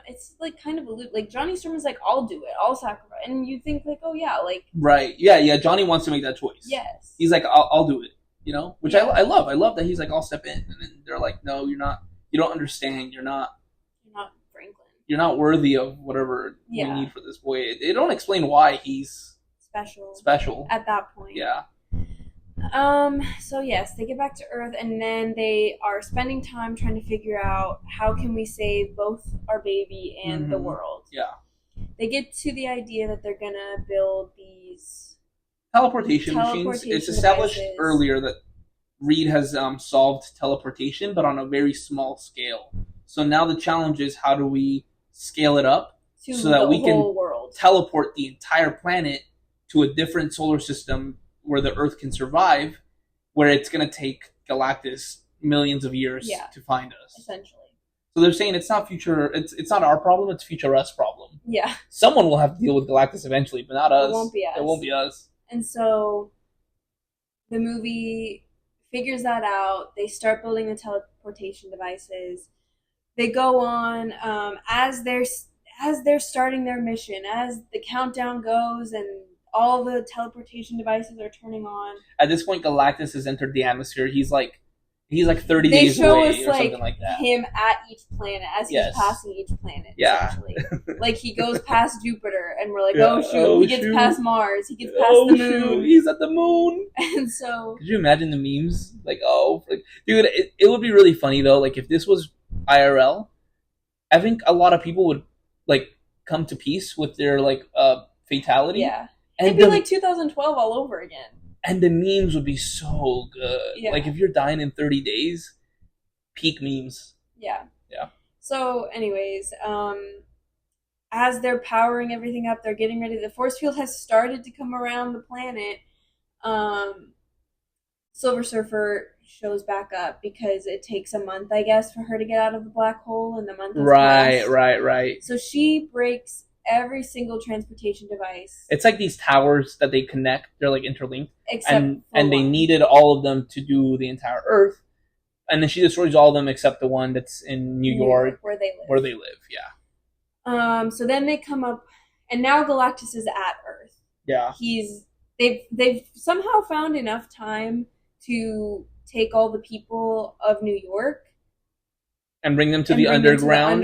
it's like kind of like Johnny Storm is like, I'll do it, I'll sacrifice, and you think like, oh yeah, like right, yeah, Johnny wants to make that choice. Yes, he's like, I'll do it, which I love. I love that he's like, I'll step in, and then they're like, no, you're not. You don't understand. You're not Franklin. You're not worthy of whatever we need for this boy. They don't explain why he's special at that point. Yeah. So yes, they get back to Earth, and then they are spending time trying to figure out how can we save both our baby and the world. Yeah. They get to the idea that they're gonna build these teleportation machines. It's established earlier that Reed has solved teleportation, but on a very small scale. So now the challenge is how do we scale it up so that we can teleport the entire planet to a different solar system where the Earth can survive, where it's going to take Galactus millions of years to find us. Essentially. So they're saying it's not future. It's not our problem. It's future us problem. Yeah. Someone will have to deal with Galactus eventually, but not us. It won't be us. It won't be us. And so the movie figures that out. They start building the teleportation devices. They go on as as they're starting their mission, as the countdown goes and all the teleportation devices are turning on. At this point, Galactus has entered the atmosphere. He's like 30 They days show away us or something like that. him at each planet as he's Yes. passing each planet. Yeah. Essentially, like he goes past Jupiter, and we're like, Yeah. oh shoot, Oh, he gets shoot. past Mars, he gets past Oh the shoot, moon, he's at the moon. and so Could you imagine the memes? Like, dude, it would be really funny though. Like, if this was IRL, I think a lot of people would like come to peace with their like fatality. yeah, and it'd be like 2012 all over again. And the memes would be so good. Yeah. Like, if you're dying in 30 days, peak memes. Yeah. Yeah. So, anyways, as they're powering everything up, they're getting ready. The force field has started to come around the planet. Silver Surfer shows back up because it takes a month, I guess, for her to get out of the black hole, and the month has passed. Right. So she breaks every single transportation device. It's like these towers that they connect. They're like interlinked. Except and they needed all of them to do the entire Earth. And then she destroys all of them except the one that's in New York where they live. Yeah. So then they come up, and now Galactus is at Earth. Yeah. They've somehow found enough time to take all the people of New York and bring them to the underground.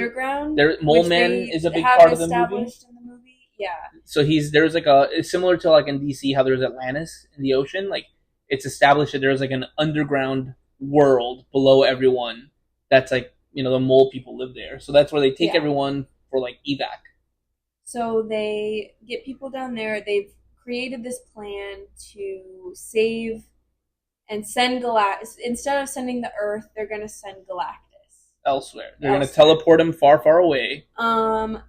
Mole Man is a big part of the movie. In the movie. Yeah. So there's like it's similar to like in DC how there's Atlantis in the ocean. Like, it's established that there's like an underground world below everyone that's like, the mole people live there. So that's where they take everyone for like evac. So they get people down there. They've created this plan to save and send Galactus. Instead of sending the Earth, they're going to send Galactus elsewhere. They're going to teleport him far, far away. And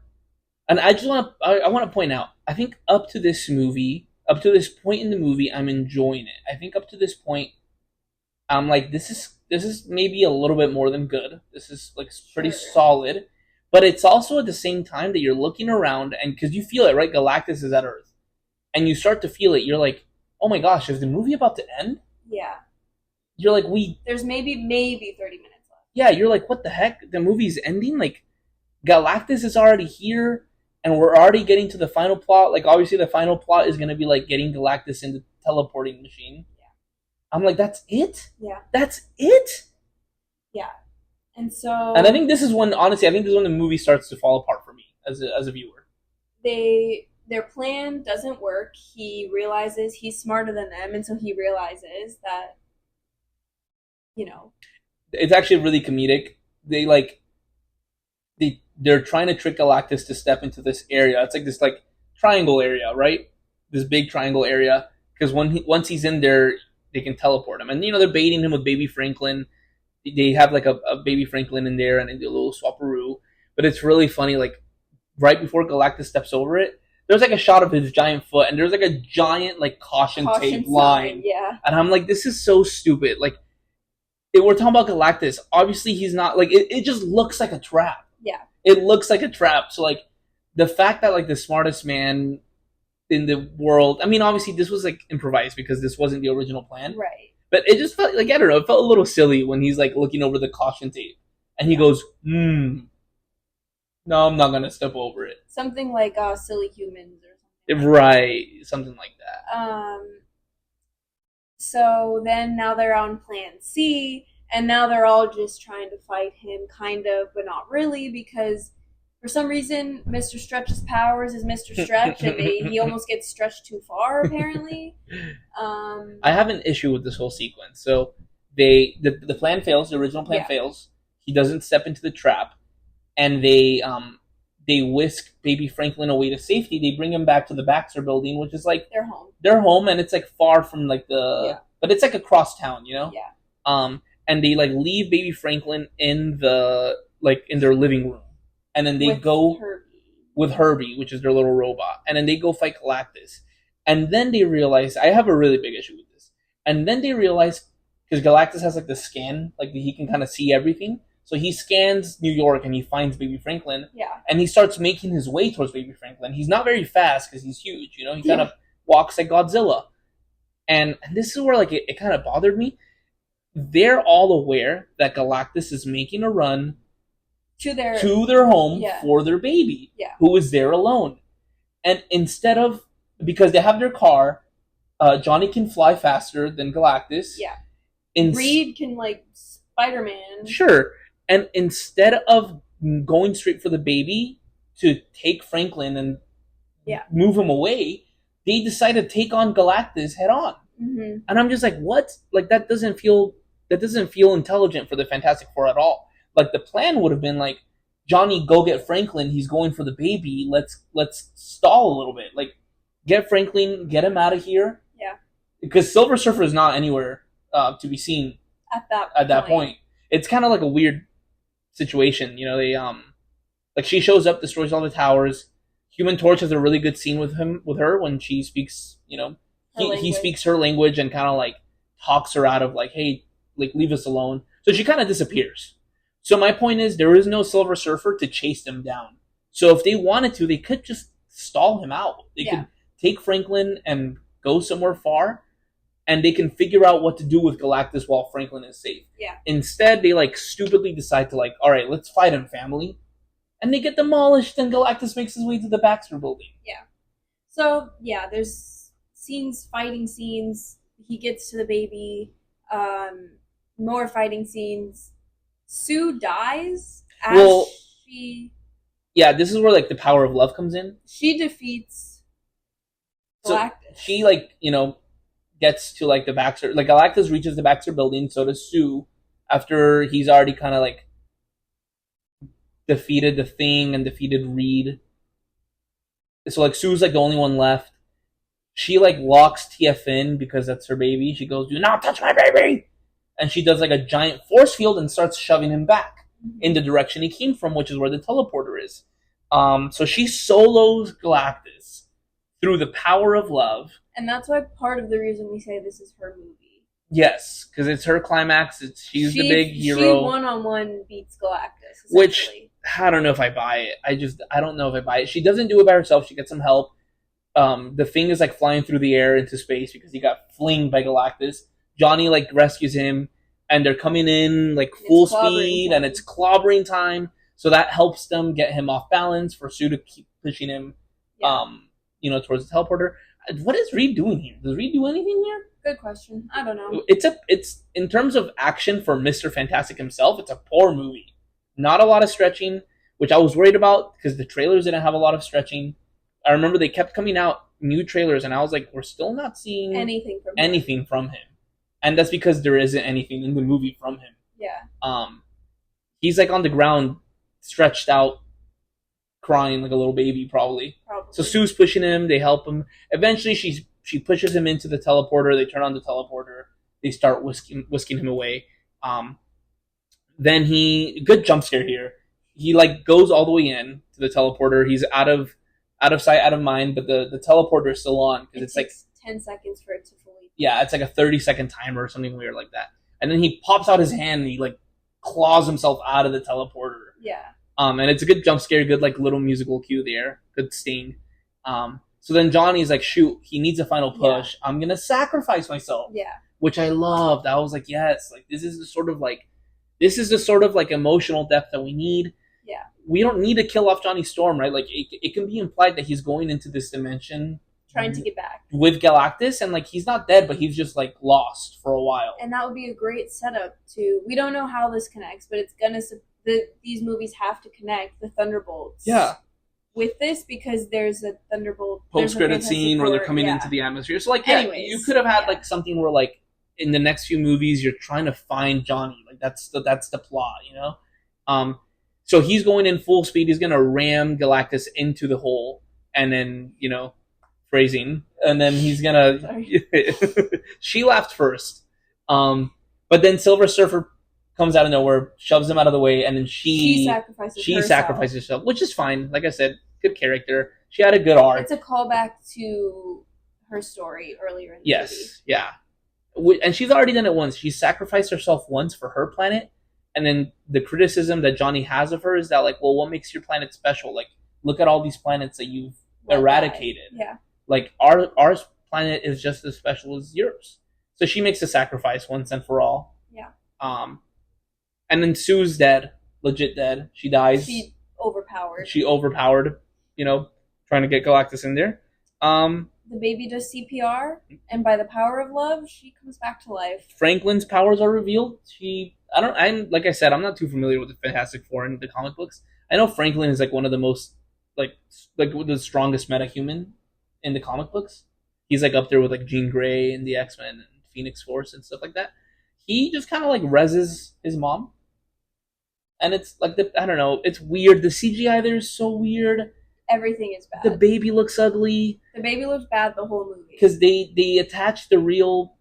I just want to point out, I think up to this point in the movie, I'm enjoying it. I think up to this point, I'm like, this is maybe a little bit more than good. This is like pretty solid, but it's also at the same time that you're looking around, and because you feel it, right? Galactus is at Earth, and you start to feel it. You're like, oh my gosh, is the movie about to end? Yeah. You're like, there's maybe 30 minutes left. Yeah, you're like, what the heck? The movie's ending? Like, Galactus is already here, and we're already getting to the final plot. Like, obviously the final plot is going to be like getting Galactus in the teleporting machine. Yeah. I'm like, that's it? Yeah. That's it? Yeah. And I think this is when the movie starts to fall apart for me as a viewer. Their plan doesn't work. He realizes he's smarter than them, and so he realizes that, it's actually really comedic. They're trying to trick Galactus to step into this area. It's like this like triangle area, right? This big triangle area, because once he's in there, they can teleport him. And they're baiting him with Baby Franklin. They have like a Baby Franklin in there, and they do a little swaparoo. But it's really funny. Like, right before Galactus steps over it, there's like a shot of his giant foot, and there's like a giant like caution tape line. Yeah. And I'm like, this is so stupid. Like, we're talking about Galactus. Obviously, he's not like it. Just looks like a trap. Yeah. It looks like a trap. So like, the fact that like the smartest man in the world. I mean, obviously, this was like improvised because this wasn't the original plan. Right. But it just felt like, I don't know. It felt a little silly when he's like looking over the caution tape, and he goes, No, I'm not gonna step over it. Something like Silly Humans or something. Right, something like that. So then now they're on Plan C, and now they're all just trying to fight him, kind of, but not really, because for some reason Mr. Stretch's powers is Mr. Stretch, and he almost gets stretched too far, apparently. I have an issue with this whole sequence. So the plan fails. The original plan fails. He doesn't step into the trap, and they whisk Baby Franklin away to safety. They bring him back to the Baxter building, which is like their home, and it's like far from like but it's like across town, Yeah. And they like leave Baby Franklin in their living room, and then they go with Herbie, which is their little robot, and then they go fight Galactus, and then they realize I have a really big issue with this, and then they realize because Galactus has like the scan, like he can kind of see everything. So he scans New York and he finds Baby Franklin. Yeah. And he starts making his way towards Baby Franklin. He's not very fast because he's huge, He kind of walks like Godzilla. And this is where like it kind of bothered me. They're all aware that Galactus is making a run to their home yeah. for their baby, Yeah. who is there alone. And instead of, because they have their car, Johnny can fly faster than Galactus. Yeah. Reed can, like, Spider-Man. Sure. And instead of going straight for the baby to take Franklin and move him away, they decide to take on Galactus head on. Mm-hmm. And I'm just like, what? Like, that doesn't feel intelligent for the Fantastic Four at all. Like, the plan would have been like, Johnny, go get Franklin. He's going for the baby. Let's stall a little bit. Like, get Franklin, get him out of here. Yeah. Because Silver Surfer is not anywhere to be seen at that point. It's kind of like a weird situation. You know, they like, she shows up, destroys all the towers. Human Torch has a really good scene with her when she speaks. You know, he speaks her language and kind of like talks her out of like, hey, like, leave us alone. So she kind of disappears. So my point is, there is no Silver Surfer to chase them down. So if they wanted to, they could just stall him out. They could take Franklin and go somewhere far, and they can figure out what to do with Galactus while Franklin is safe. Yeah. Instead, they like stupidly decide to like, all right, let's fight him, family. And they get demolished, and Galactus makes his way to the Baxter building. Yeah. So, yeah, there's fighting scenes. He gets to the baby. More fighting scenes. Sue dies as she... Yeah, this is where, like, the power of love comes in. She defeats Galactus. So she, like, you know, gets to, like, the Baxter... Like, Galactus reaches the Baxter building, so does Sue, after he's already kind of, like, defeated the Thing and defeated Reed. So, like, Sue's, like, the only one left. She, like, locks TF in because that's her baby. She goes, do not touch my baby! And she does, like, a giant force field and starts shoving him back in the direction he came from, which is where the teleporter is. So she solos Galactus through the power of love. And that's why part of the reason we say this is her movie. Yes, because it's her climax. She's the big hero. She one-on-one beats Galactus, which, I don't know if I buy it. I don't know if I buy it. She doesn't do it by herself. She gets some help. The Thing is, like, flying through the air into space because he got flinged by Galactus. Johnny, like, rescues him, and they're coming in, like, full speed, and it's clobbering time, so that helps them get him off balance for Sue to keep pushing him, you know, towards the teleporter. What is Reed doing here? Does Reed do anything here? Good question. I don't know. It's in terms of action for Mr. Fantastic himself, it's a poor movie. Not a lot of stretching, which I was worried about, because the trailers didn't have a lot of stretching. I remember they kept coming out new trailers, and I was like, we're still not seeing anything from him. And that's because there isn't anything in the movie from him. Yeah. He's, like, on the ground, stretched out, crying like a little baby, probably. So Sue's pushing him. They help him. Eventually, she pushes him into the teleporter. They turn on the teleporter. They start whisking him away. Then good jump scare here. He, like, goes all the way in to the teleporter. He's out of sight, out of mind, but the teleporter is still on because it's like 10 seconds for it to fully. Yeah, it's like a 30-second timer or something weird like that. And then he pops out his hand and he, like, claws himself out of the teleporter. Yeah. And it's a good jump scare, good, like, little musical cue there, good sting. So then Johnny's like, shoot, he needs a final push. Yeah. I'm gonna sacrifice myself. Yeah. Which I loved. I was like, yes, like, this is the sort of like emotional depth that we need. Yeah. We don't need to kill off Johnny Storm, right? Like, it can be implied that he's going into this dimension trying to get back with Galactus, and, like, he's not dead, but he's just, like, lost for a while. And that would be a great setup to. We don't know how this connects, but it's gonna. These movies have to connect the Thunderbolts. Yeah. With this, because there's a Thunderbolt post-credit scene where they're coming into the atmosphere. So, like, anyways, you could have had like something where, like, in the next few movies you're trying to find Johnny. Like, that's the plot, you know. So he's going in full speed. He's gonna ram Galactus into the hole, and then, you know, phrasing, and then he's gonna. She laughed first, but then Silver Surfer comes out of nowhere, shoves him out of the way, and then she sacrifices herself, which is fine. Like I said, good character. She had a good arc. It's a callback to her story earlier in the movie. Yeah. And she's already done it once. She sacrificed herself once for her planet, and then the criticism that Johnny has of her is that, like, well, what makes your planet special? Like, look at all these planets that you've eradicated. Yeah. Like, our planet is just as special as yours. So she makes a sacrifice once and for all. Yeah. And then Sue's dead. legit dead. She dies. She overpowered. She overpowered, you know, trying to get Galactus in there. The baby does CPR, and by the power of love, she comes back to life. Franklin's powers are revealed. I'm like I said, I'm not too familiar with the Fantastic Four in the comic books. I know Franklin is like one of the most like the strongest metahuman in the comic books. He's like up there with like Jean Grey and the X-Men and Phoenix Force and stuff like that. He just kind of like reses his mom, and it's like I don't know, it's weird. The CGI there is so weird. Everything is bad. The baby looks ugly. The baby looks bad the whole movie. Because they attach the real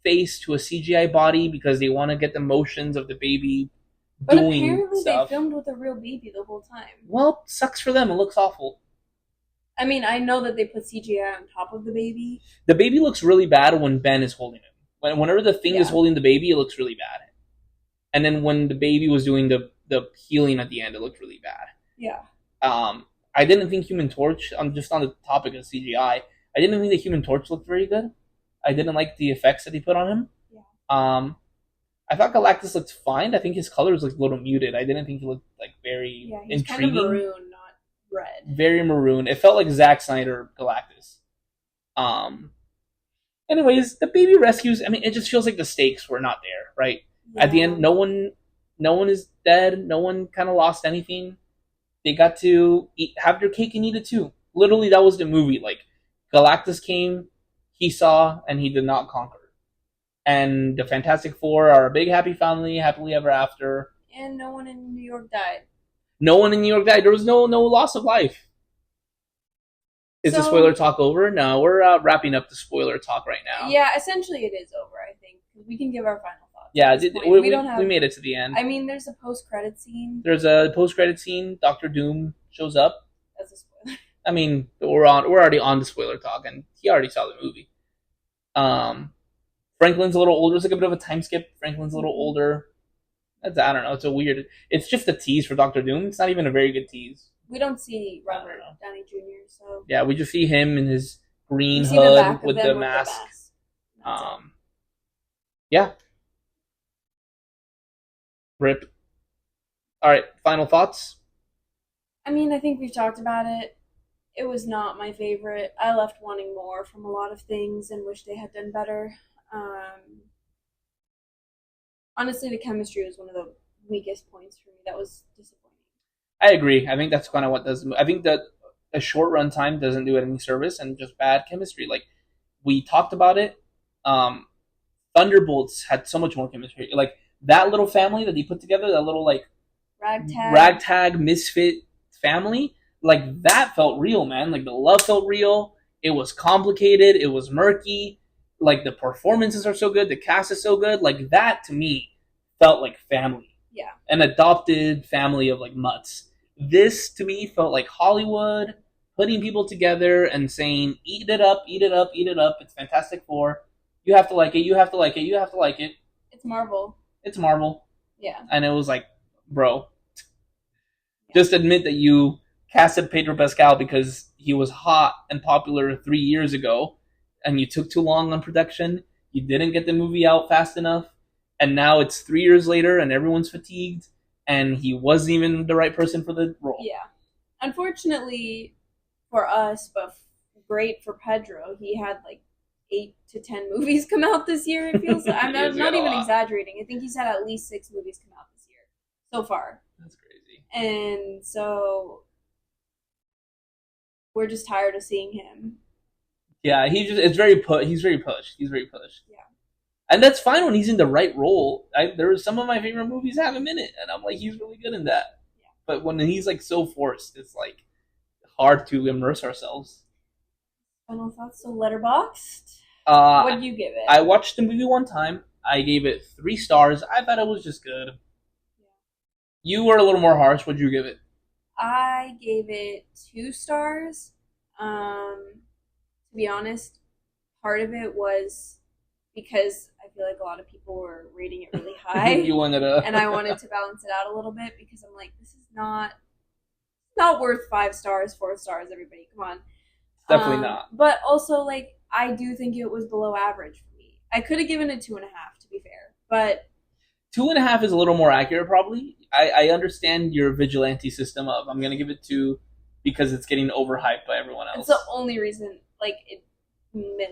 face to a CGI body because they want to get the motions of the baby doing apparently stuff. They filmed with a real baby the whole time. Well, sucks for them. It looks awful. I mean, I know that they put CGI on top of the baby. The baby looks really bad when Ben is holding him. Whenever the thing is holding the baby, it looks really bad. And then when the baby was doing the healing at the end, it looked really bad. Yeah. I didn't think Human Torch, just on the topic of CGI, I didn't think the Human Torch looked very good. I didn't like the effects that he put on him. Yeah. I thought Galactus looked fine. I think his colors looked a little muted. I didn't think he looked like very he's intriguing. Kind of maroon, not red. Very maroon. It felt like Zack Snyder Galactus. Anyways, the baby rescues. I mean, it just feels like the stakes were not there, right? Yeah. At the end, no one is dead. No one kind of lost anything. They got to have their cake and eat it too. Literally, that was the movie. Like, Galactus came, he saw, and he did not conquer. And the Fantastic Four are a big happy family, happily ever after. And no one in New York died. No one in New York died. There was no loss of life. Is the spoiler talk over? No, we're wrapping up the spoiler talk right now. Yeah, essentially it is over, I think. We can give our final thoughts. Yeah, we made it to the end. I mean, there's a post-credit scene. There's a post-credit scene. Dr. Doom shows up. That's a spoiler. I mean, we're already on the spoiler talk, and he already saw the movie. Franklin's a little older. It's like a bit of a time skip. Franklin's a little older. I don't know. It's a weird. It's just a tease for Dr. Doom. It's not even a very good tease. We don't see Robert Downey Jr. So yeah, we just see him in his green hood with the mask. Yeah. Rip. All right, final thoughts? I mean, I think we've talked about it. It was not my favorite. I left wanting more from a lot of things and wish they had done better. Honestly, the chemistry was one of the weakest points for me. That was disappointing. I agree. I think that's kind of what does. I think that a short run time doesn't do it any service, and just bad chemistry. Like, we talked about it. Thunderbolts had so much more chemistry. Like, that little family that he put together, that little like ragtag misfit family, like, that felt real, man. Like, the love felt real. It was complicated. It was murky. Like, the performances are so good. The cast is so good. Like, that to me felt like family. Yeah. An adopted family of like mutts. This to me felt like Hollywood putting people together and saying, eat it up, eat it up, eat it up. It's Fantastic Four. You have to like it. You have to like it. You have to like it. It's Marvel. It's Marvel. Yeah. And it was like, bro, just admit that you casted Pedro Pascal because he was hot and popular 3 years ago, and you took too long on production. You didn't get the movie out fast enough, and now it's 3 years later, and everyone's fatigued, and he wasn't even the right person for the role. Yeah. Unfortunately for us, but great for Pedro, he had like 8 to 10 movies come out this year, it feels like. I'm not even exaggerating. I think he's had at least 6 movies come out this year so far. That's crazy. And so we're just tired of seeing him. Yeah, he's very pushed. He's very pushed. Yeah. And that's fine when he's in the right role. There are some of my favorite movies have him in it, and I'm like, he's really good in that. Yeah. But when he's like so forced, it's like hard to immerse ourselves. Final thoughts. So Letterboxd. What did you give it? I watched the movie one time. I gave it 3 stars. I thought it was just good. Yeah. You were a little more harsh. What'd you give it? I gave it 2 stars. To be honest, part of it was because I feel like a lot of people were rating it really high. And I wanted to balance it out a little bit because I'm like, this is not worth 5 stars, 4 stars, everybody. Come on. Definitely not. But also, like, I do think it was below average for me. I could have given it 2.5, to be fair. But 2.5 is a little more accurate, probably. I understand your vigilante system of I'm gonna give it 2 because it's getting overhyped by everyone else. It's the only reason, like, it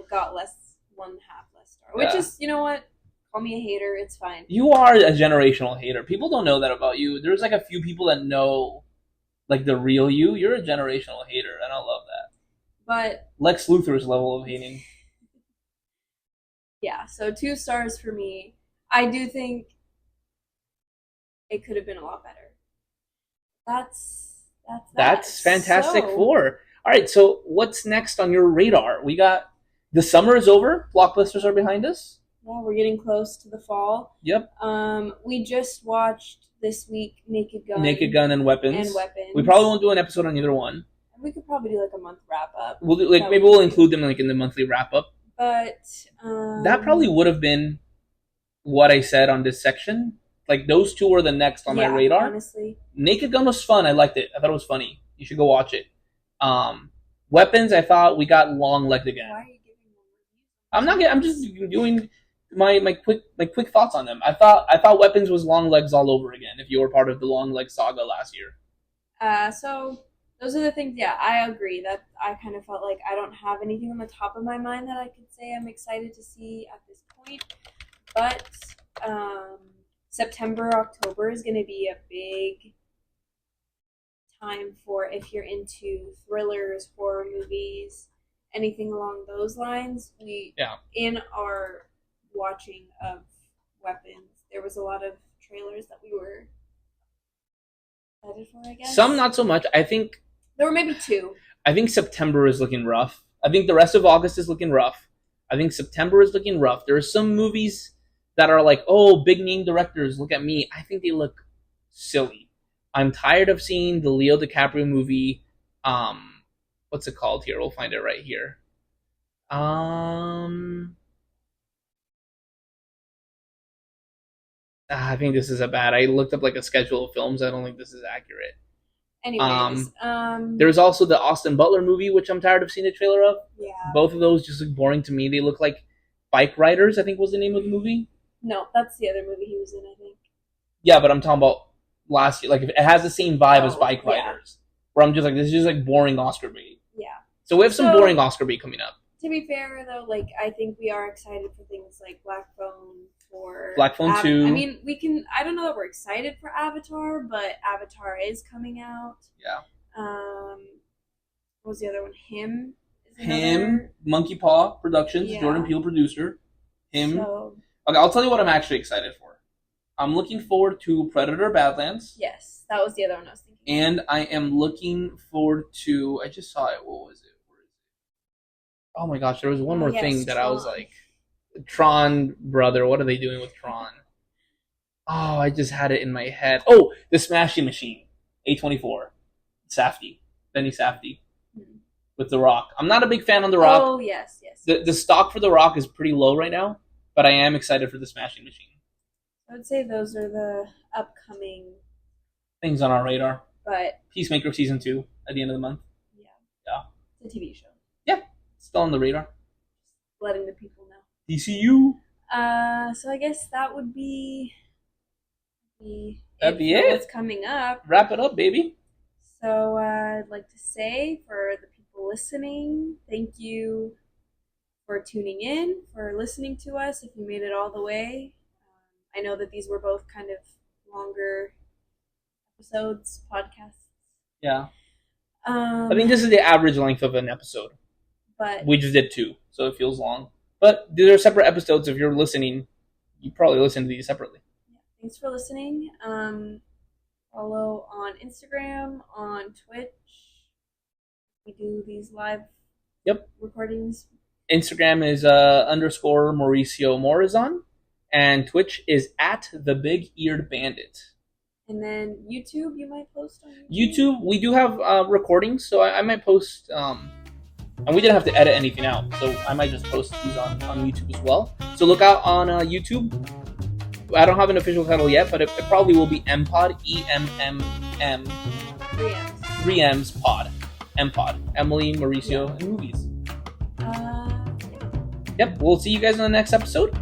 got less, 1/2 less star. Which is, you know what? Call me a hater. It's fine. You are a generational hater. People don't know that about you. There's like a few people that know, like, the real you. You're a generational hater, and I love that. But Lex Luthor's level of hating. Yeah, so 2 stars for me. I do think it could have been a lot better. That's Fantastic Four. All right, so what's next on your radar? We got the summer is over. Blockbusters are behind us. Yeah, we're getting close to the fall. Yep. We just watched this week Naked Gun and Weapons. We probably won't do an episode on either one. We could probably do like a month wrap up. We'll do, maybe we'll include them like in the monthly wrap up. But that probably would have been what I said on this section. Like those 2 were the next on my radar. Honestly, Naked Gun was fun. I liked it. I thought it was funny. You should go watch it. Weapons, I thought we got long legged again. Why are you giving them reviews? I'm just doing my quick thoughts on them. I thought Weapons was long legs all over again. If you were part of the long leg saga last year. So those are the things. Yeah, I agree. That I kind of felt like I don't have anything on the top of my mind that I could say I'm excited to see at this point. But September, October is going to be a big time for if you're into thrillers, horror movies, anything along those lines. In our watching of Weapons, there was a lot of trailers that we were excited for, I guess. Some not so much. I think there were maybe 2. I think September is looking rough. I think the rest of August is looking rough. I think September is looking rough. There are some movies that are like, oh, big name directors, look at me. I think they look silly. I'm tired of seeing the Leo DiCaprio movie. What's it called here? We'll find it right here. I think this is a bad. I looked up like a schedule of films. I don't think this is accurate. Anyways, there's also the Austin Butler movie, which I'm tired of seeing the trailer of. Yeah. Both of those just look boring to me. They look like Bike Riders, I think was the name of the movie. No, that's the other movie he was in, I think. Yeah, but I'm talking about last year. Like, it has the same vibe as Bike Riders. Where I'm just like, this is just like boring Oscar bait. Yeah. So we have some boring Oscar bait coming up. To be fair, though, like, I think we are excited for things like Black Phone 2. I mean, I don't know that we're excited for Avatar, but Avatar is coming out. Yeah. What was the other one? Him, Monkey Paw Productions, Jordan Peele producer. Him. Okay, I'll tell you what I'm actually excited for. I'm looking forward to Predator Badlands. Yes, that was the other one I was thinking. And I am looking forward to... I just saw it. What was it? Oh my gosh, there was one more thing that I was like... Tron, brother. What are they doing with Tron? Oh, I just had it in my head. Oh, The Smashing Machine. A24. Safdie. Benny Safdie. With The Rock. I'm not a big fan on The Rock. Oh, yes. The stock for The Rock is pretty low right now, but I am excited for The Smashing Machine. I would say those are the upcoming things on our radar. But Peacemaker Season 2 at the end of the month. Yeah. It's a TV show. Yeah. Still on the radar. Letting the people know. DCU. So I guess that would be That'd be it. What's coming up? Wrap it up, baby. So I'd like to say for the people listening, thank you for tuning in, for listening to us. If you made it all the way, I know that these were both kind of longer episodes, podcasts. Yeah. I think this is the average length of an episode. But we just did 2, so it feels long. But these are separate episodes. If you're listening, you probably listen to these separately. Yeah, thanks for listening. Follow on Instagram, on Twitch. We do these live recordings. Instagram is _ Mauricio Morazan, and Twitch is at The Big Eared Bandit. And then YouTube, you might post on YouTube, we do have recordings, so I might post... and we didn't have to edit anything out, so I might just post these on YouTube as well. So look out on YouTube. I don't have an official title yet, but it probably will be MPod, EMMM. 3 M's Pod. MPod. Emily, Mauricio, and Movies. Yep, we'll see you guys in the next episode.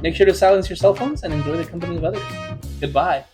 Make sure to silence your cell phones and enjoy the company of others. Goodbye.